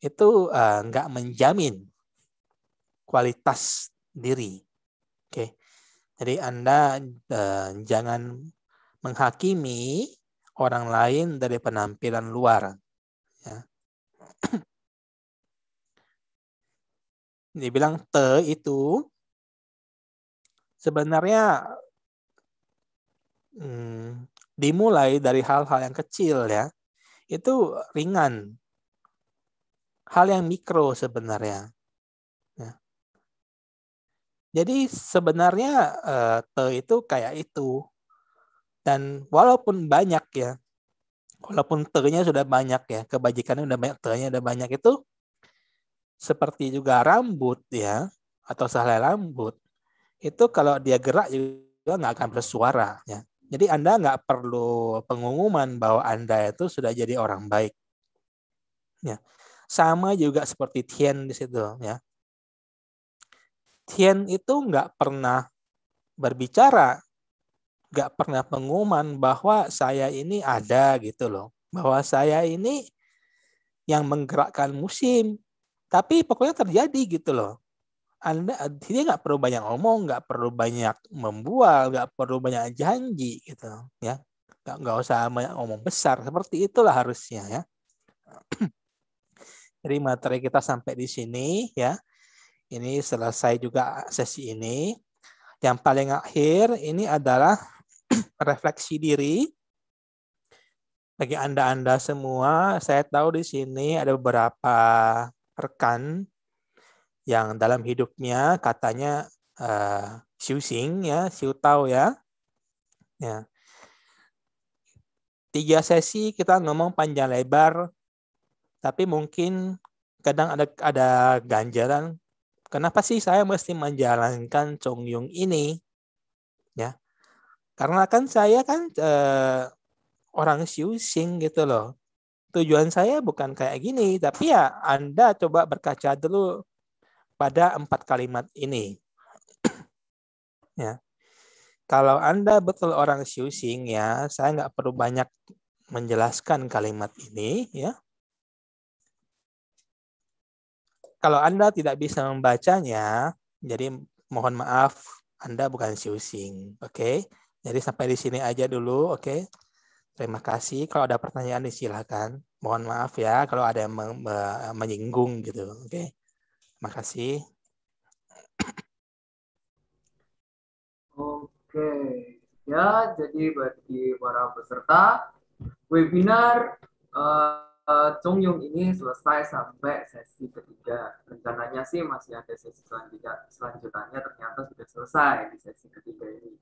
itu nggak menjamin kualitas diri. Oke, jadi Anda jangan menghakimi orang lain dari penampilan luar. Ya. Dibilang itu sebenarnya dimulai dari hal-hal yang kecil, ya. Itu ringan. Hal yang mikro sebenarnya. Ya. Jadi sebenarnya itu kayak itu. Dan walaupun banyak, ya, walaupun te-nya sudah banyak, ya, kebajikannya udah banyak, te-nya udah banyak, itu seperti juga rambut, ya, atau sehelai rambut. Itu kalau dia gerak juga nggak akan bersuara, ya. Jadi Anda nggak perlu pengumuman bahwa Anda itu sudah jadi orang baik. Ya. Sama juga seperti Tien di situ, ya. Tien itu nggak pernah berbicara, nggak pernah pengumuman bahwa saya ini ada gitu loh, bahwa saya ini yang menggerakkan musim. Tapi pokoknya terjadi gitu loh. Dia nggak perlu banyak ngomong, nggak perlu banyak membual, nggak perlu banyak janji gitu, ya. Nggak usah banyak ngomong besar. Seperti itulah harusnya, ya. Jadi materi kita sampai di sini, ya. Ini selesai juga sesi ini. Yang paling akhir ini adalah refleksi diri. Bagi Anda semua, saya tahu di sini ada beberapa rekan yang dalam hidupnya katanya Xiu Xing, ya, Xiu Tao, ya. Ya. 3 sesi kita ngomong panjang lebar, tapi mungkin kadang ada ganjalan. Kenapa sih saya mesti menjalankan Chongyun ini? Ya, karena kan saya kan orang Xiu Xing gitu loh. Tujuan saya bukan kayak gini, tapi ya Anda coba berkaca dulu pada 4 kalimat ini. Ya. Kalau Anda betul orang Xiu Xing, ya, saya nggak perlu banyak menjelaskan kalimat ini, ya. Kalau Anda tidak bisa membacanya, jadi mohon maaf, Anda bukan Xiu Xing, oke? Jadi sampai di sini aja dulu, oke? Terima kasih. Kalau ada pertanyaan silakan. Mohon maaf ya kalau ada yang menyinggung gitu, oke? Terima kasih. Oke, ya, jadi bagi para peserta webinar Chongyun ini selesai sampai sesi ketiga. Rencananya sih masih ada sesi selanjutnya, ternyata sudah selesai di sesi ketiga ini.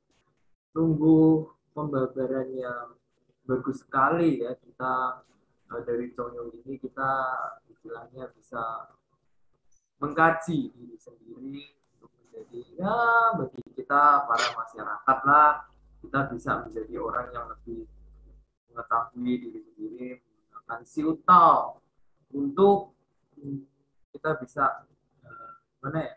Tunggu pembabaran yang bagus sekali, ya. Kita dari Chongyun ini kita istilahnya bisa mengkaji diri sendiri untuk menjadi, ya, bagi kita para masyarakat lah, kita bisa menjadi orang yang lebih mengetahui diri sendiri menggunakan siutao untuk kita bisa mana ya,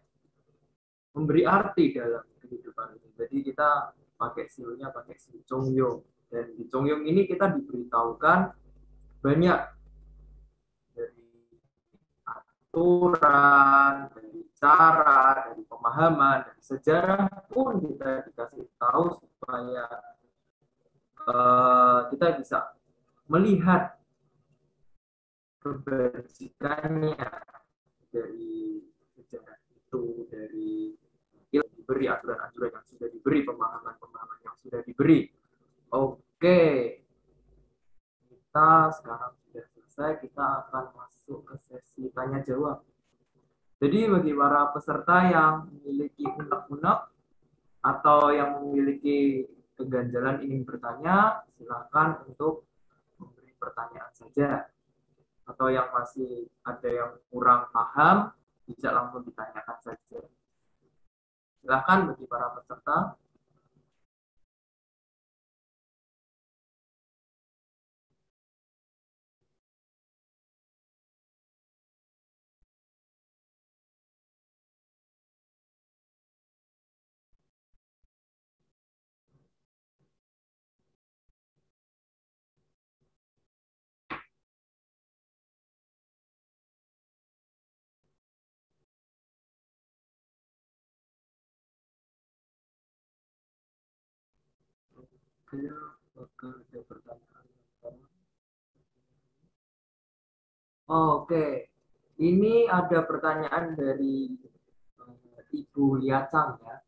memberi arti dalam kehidupan ini. Jadi kita pakai siunya pakai siu Chongyun, dan di Chongyun ini kita diberitahukan banyak dari aturan, dari cara, dari pemahaman, dari sejarah pun kita dikasih tahu supaya kita bisa melihat kebajikannya dari sejarah itu, dari diberi aturan-aturan yang sudah diberi, pemahaman-pemahaman yang sudah diberi. Oke, kita sekarang sudah selesai, kita akan masuk ke sesi tanya jawab. Jadi bagi para peserta yang memiliki unek-unek atau yang memiliki keganjalan ingin bertanya, silakan untuk memberi pertanyaan saja. Atau yang masih ada yang kurang paham, bisa langsung ditanyakan saja. Silakan bagi para peserta. Apakah ada pertanyaan? Oke, ini ada pertanyaan dari Ibu Liacang ya.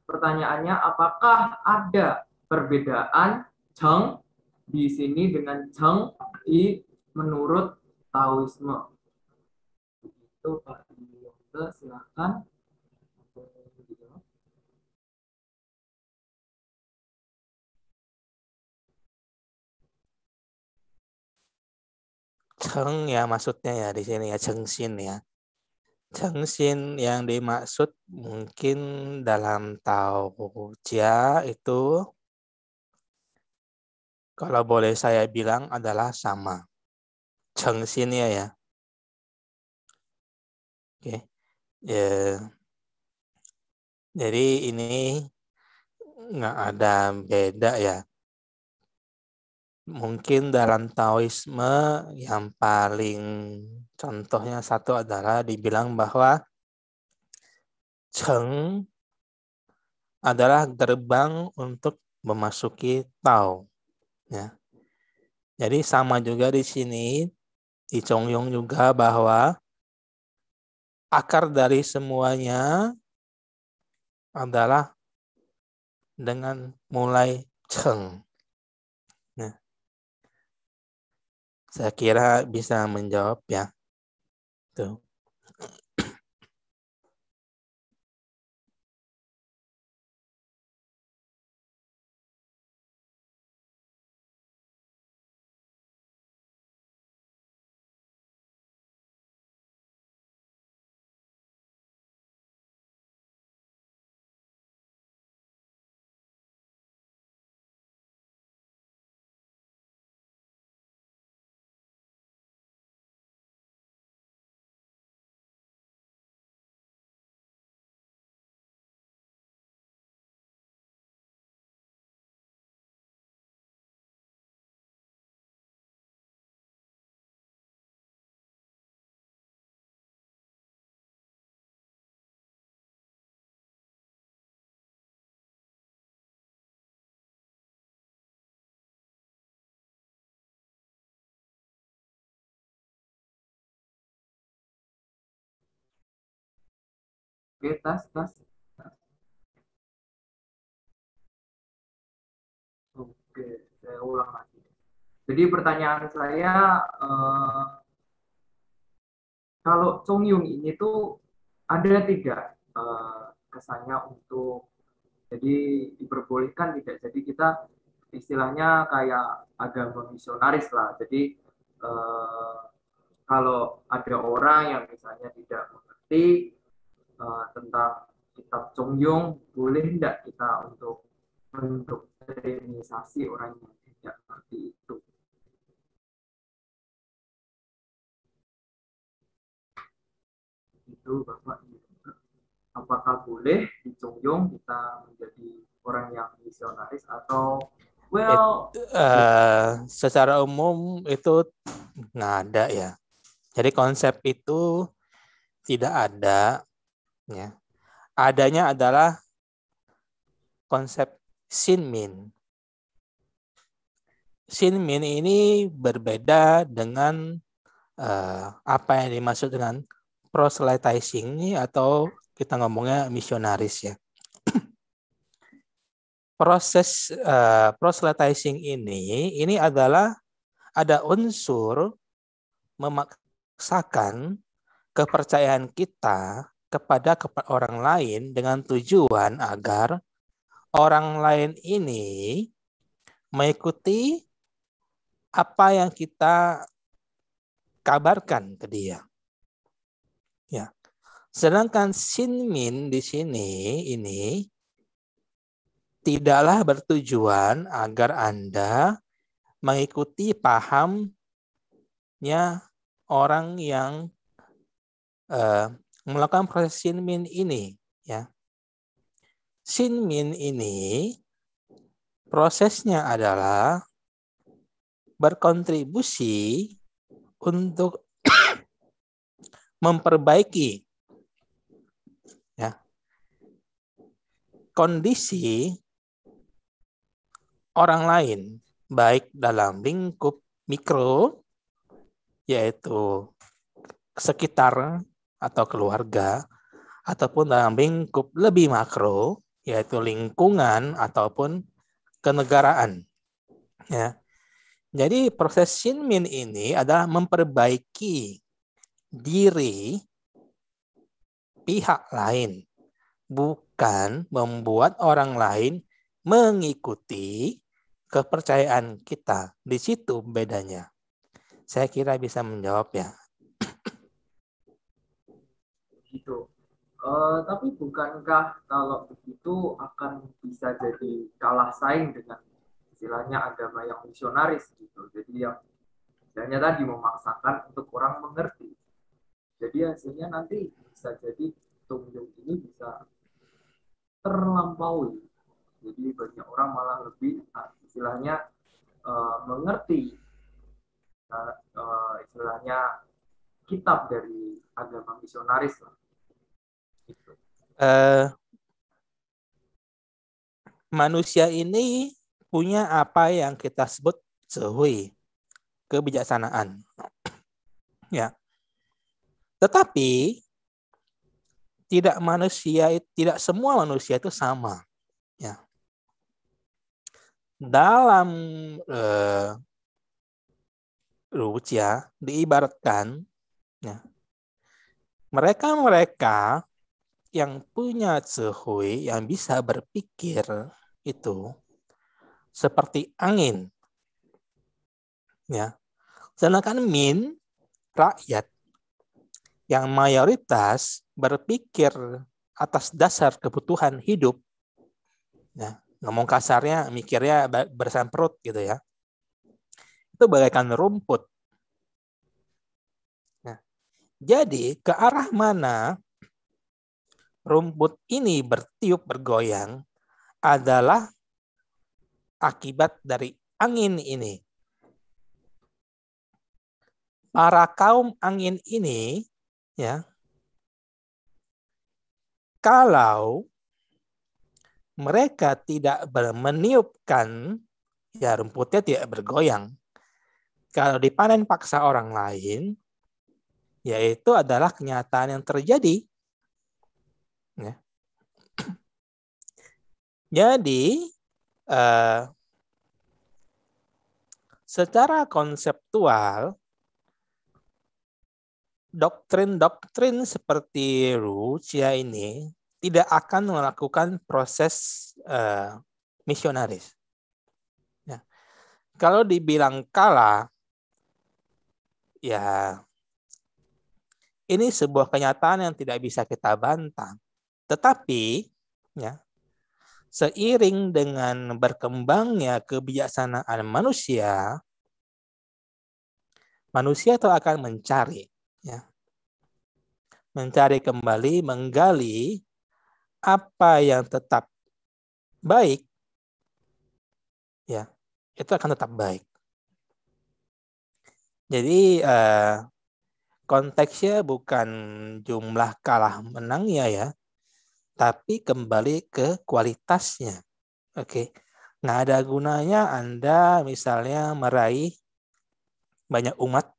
Pertanyaannya, apakah ada perbedaan jeng di sini dengan jeng di menurut Taoisme? Itu Pak Yoga, silakan. Cheng ya maksudnya ya di sini ya Chengxin ya. Chengxin yang dimaksud mungkin dalam Taojia itu kalau boleh saya bilang adalah sama. Chengxin ya. Oke. Ya. Jadi ini nggak ada beda ya. Mungkin dalam Taoisme yang paling contohnya satu adalah dibilang bahwa Cheng adalah gerbang untuk memasuki Tao. Ya. Jadi sama juga di sini di Chongyong juga bahwa akar dari semuanya adalah dengan mulai Cheng. Nah, saya kira bisa menjawab ya. Tuh. Oke, tas. Oke, saya ulang lagi. Jadi pertanyaan saya, kalau Chongyun ini tuh ada tidak kesannya untuk jadi diperbolehkan tidak? Jadi kita istilahnya kayak agama misionaris lah. Jadi eh, kalau ada orang yang misalnya tidak mengerti tentang kitab Chongyun, boleh tidak kita untuk mendoktrinisasi orang yang tidak mengerti itu? Itu Bapak, apakah boleh di Chongyun kita menjadi orang yang misionaris atau Secara umum itu nggak ada ya. Jadi konsep itu tidak ada. Ya. Adanya adalah konsep Sinmin. Sinmin ini berbeda dengan apa yang dimaksud dengan proselytizing atau kita ngomongnya misionaris ya. Proses proselytizing ini adalah ada unsur memaksakan kepercayaan kita kepada orang lain dengan tujuan agar orang lain ini mengikuti apa yang kita kabarkan ke dia. Ya. Sedangkan Sinmin di sini ini tidaklah bertujuan agar Anda mengikuti pahamnya orang yang melakukan proses Sinmin ini. Ya. Sinmin ini prosesnya adalah berkontribusi untuk memperbaiki ya, kondisi orang lain, baik dalam lingkup mikro, yaitu sekitar atau keluarga, ataupun dalam lingkup lebih makro, yaitu lingkungan ataupun kenegaraan. Ya. Jadi proses Shinmin ini adalah memperbaiki diri pihak lain, bukan membuat orang lain mengikuti kepercayaan kita. Di situ bedanya. Saya kira bisa menjawab ya. Gitu. Tapi bukankah kalau begitu akan bisa jadi kalah saing dengan istilahnya agama yang misionaris gitu. Jadi yang istilahnya tadi memaksakan untuk orang mengerti. Jadi hasilnya nanti bisa jadi Tungjung ini bisa terlampaui. Jadi banyak orang malah lebih istilahnya mengerti istilahnya kitab dari agama misionaris lah. Gitu. Manusia ini punya apa yang kita sebut zehui, kebijaksanaan. Ya. Tetapi tidak semua manusia itu sama. Ya. Dalam Rucia diibaratkan ya, mereka yang punya zehui, yang bisa berpikir itu seperti angin. Ya. Sedangkan min, rakyat yang mayoritas berpikir atas dasar kebutuhan hidup. Ya, ngomong kasarnya, mikirnya bersemprot gitu ya. Itu bagaikan rumput. Nah, jadi ke arah mana rumput ini bertiup bergoyang adalah akibat dari angin ini. Para kaum angin ini, ya, kalau mereka tidak meniupkan, ya rumputnya tidak bergoyang. Kalau dipanen paksa orang lain, yaitu adalah kenyataan yang terjadi. Ya. Jadi, secara konseptual, doktrin-doktrin seperti Rucia ini tidak akan melakukan proses misionaris. Ya. Kalau dibilang kalah, ya ini sebuah kenyataan yang tidak bisa kita bantah. Tetapi, ya, seiring dengan berkembangnya kebijaksanaan manusia itu akan mencari, ya, mencari kembali, menggali apa yang tetap baik, ya, itu akan tetap baik. Jadi konteksnya bukan jumlah kalah menangnya ya, tapi kembali ke kualitasnya. Oke, nggak ada gunanya Anda misalnya meraih banyak umat,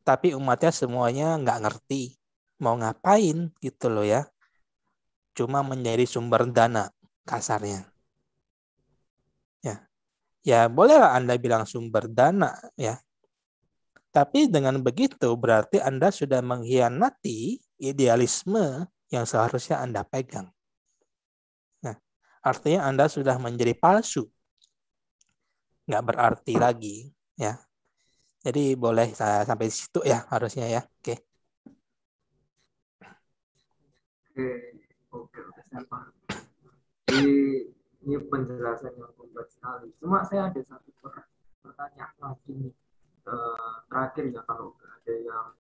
tapi umatnya semuanya nggak ngerti mau ngapain gitu loh ya. Cuma menjadi sumber dana kasarnya. Ya bolehlah Anda bilang sumber dana ya. Tapi dengan begitu berarti Anda sudah mengkhianati idealisme yang seharusnya Anda pegang. Nah, artinya Anda sudah menjadi palsu. Nggak berarti lagi ya. Jadi boleh saya sampai di situ ya harusnya ya. Oke. Oke, saya paham. Ini penjelasan yang kompleks sekali. Cuma saya ada satu pertanyaan lagi nih. Terakhir ya, kalau ada yang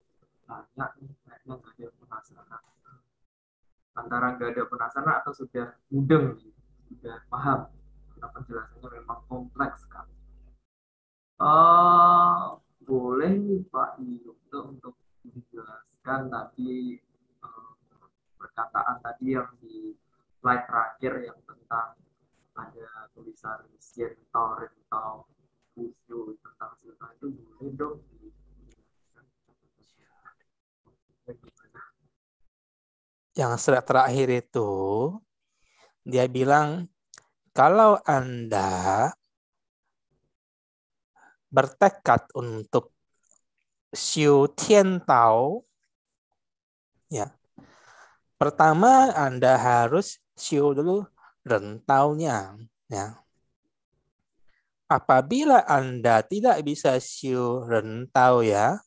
tanya nih, kayaknya nggak ada yang penasaran. Antara nggak ada penasaran atau sudah mudeng, sudah paham. Karena penjelasannya memang kompleks sekali. Boleh nih Pak Yukto untuk menjelaskan tadi perkataan tadi yang di slide terakhir yang tentang ada tulisan rentau, usul tentang silta itu boleh dong. Yang terakhir itu dia bilang kalau Anda bertekad untuk xiu tian tao, ya, pertama Anda harus xiu dulu rentaunya, ya. Apabila Anda tidak bisa xiu rentau, ya,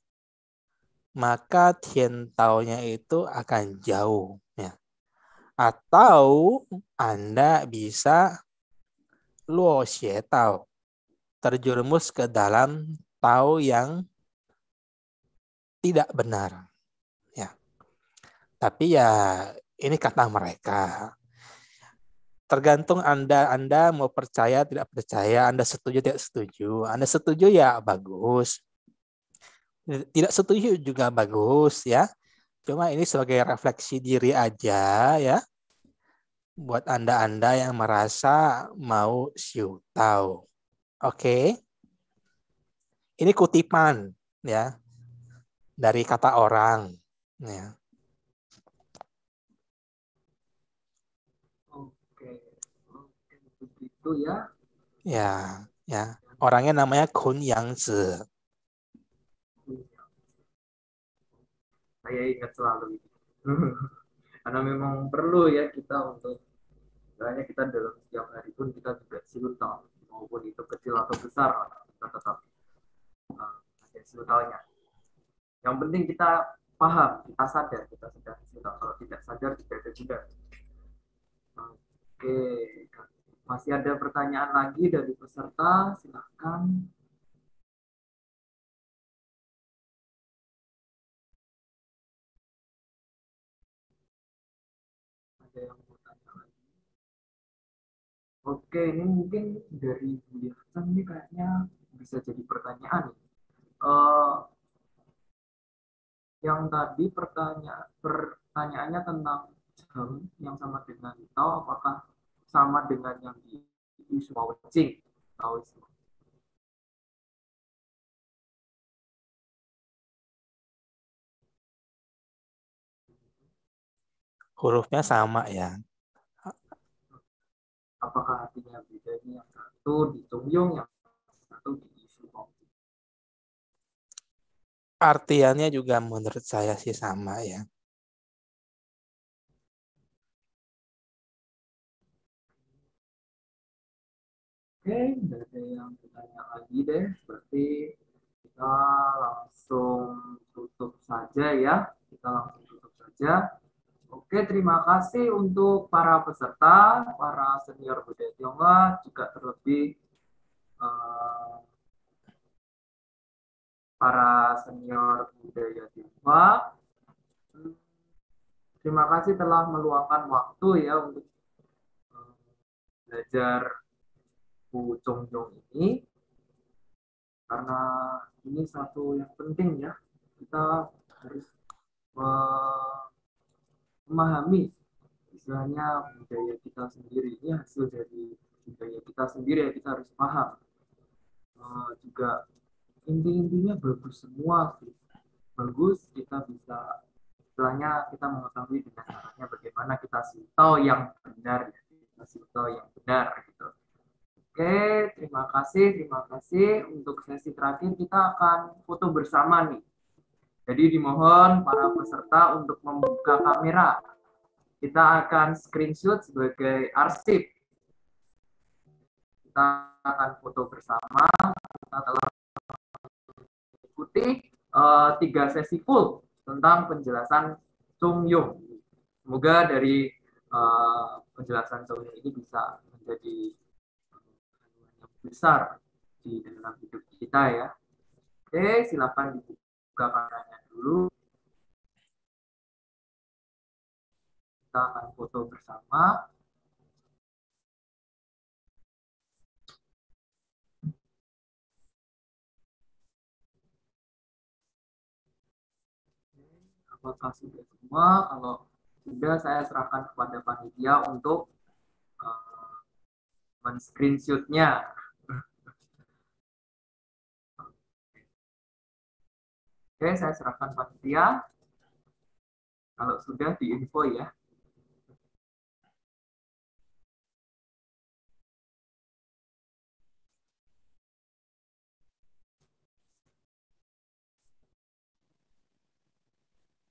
maka tian tao-nya itu akan jauh, ya. Atau Anda bisa luo xie tao, terjerumus ke dalam tao yang tidak benar, ya. Tapi ya ini kata mereka. Tergantung Anda mau percaya tidak percaya, Anda setuju tidak setuju. Anda setuju ya bagus. Tidak setuju juga bagus, ya. Cuma ini sebagai refleksi diri aja, ya. Buat Anda yang merasa mau siu tahu. Oke. Ini kutipan, ya, dari kata orang, ya. Oke, begitu ya. Ya, ya. Orangnya namanya Kun Yang. Saya ingat selalu itu. Karena memang perlu ya kita untuk, misalnya kita dalam setiap hari pun kita juga silutau, maupun itu kecil atau besar, kita tetap ada silutaunya. Yang penting kita paham, kita sadar silutau. Kalau tidak sadar tidak ada juga. Oke, masih ada pertanyaan lagi dari peserta, silahkan. Ada yang mau tanya lagi? Oke, ini mungkin dari Bu Yafsan ini kayaknya bisa jadi pertanyaan. Uh, yang tadi pertanyaannya tentang jam yang sama dengan tau, apakah sama dengan yang di Wismawecing? Taoisme. Hurufnya sama, ya. Apakah artinya bedanya yang satu di Tungyong, yang satu di Wismawecing? Artiannya juga menurut saya sih sama, ya. Oke, tidak ada yang bertanya lagi deh. Berarti kita langsung tutup saja ya. Kita langsung tutup saja. Oke, terima kasih untuk para peserta, para senior budaya Tionghoa, juga terlebih para senior budaya Tionghoa. Terima kasih telah meluangkan waktu ya untuk belajar Bu Chongjong ini, karena ini satu yang penting ya. Kita harus memahami istilahnya budaya kita sendiri, ini hasil dari budaya kita sendiri ya, kita harus paham. Juga inti-intinya bagus semua sih. Bagus, kita bisa istilahnya kita mengetahui dengan caranya bagaimana kita tahu yang benar, kita tahu yang benar gitu. Oke, terima kasih. Untuk sesi terakhir kita akan foto bersama nih. Jadi dimohon para peserta untuk membuka kamera. Kita akan screenshot sebagai arsip. Kita akan foto bersama. Kita telah mengikuti 3 sesi full tentang penjelasan Chongjong. Semoga dari penjelasan Chongjong ini bisa menjadi yang besar di dalam hidup kita ya. Oke, silakan dibuka kameranya dulu. Kita akan foto bersama. Apakah sudah semua? Kalau sudah, saya serahkan kepada panitia untuk men-screenshot-nya. Oke, saya serahkan panitia. Kalau sudah diinfo ya.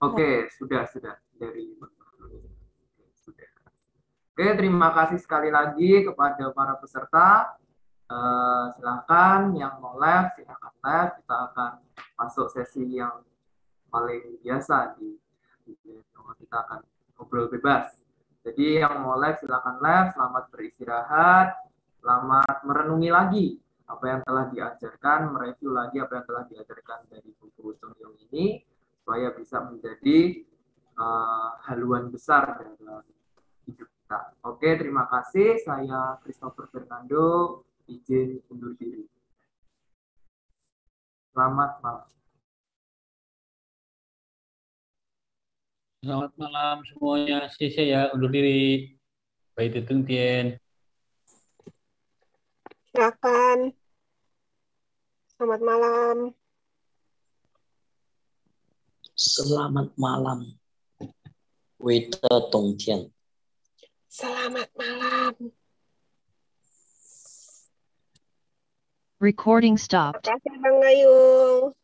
Oke, sudah dari sudah. Oke, terima kasih sekali lagi kepada para peserta. Silakan yang mau live, silakan live. Kita akan masuk sesi yang paling biasa kita akan ngobrol bebas. Jadi yang mau live silakan live. Selamat beristirahat, selamat merenungi lagi apa yang telah diajarkan, mereview lagi apa yang telah diajarkan dari buku Chongyong ini, supaya bisa menjadi haluan besar dalam hidup kita. Oke, terima kasih. Saya Christopher Fernando, izin undur diri. Selamat malam. Selamat malam semuanya. Saya ya undur diri. Baik Teteng Tien. Silakan. Selamat malam. Selamat malam. Wei-de Dongtian. Selamat malam. Recording stopped. Terima kasih Bang Gayung.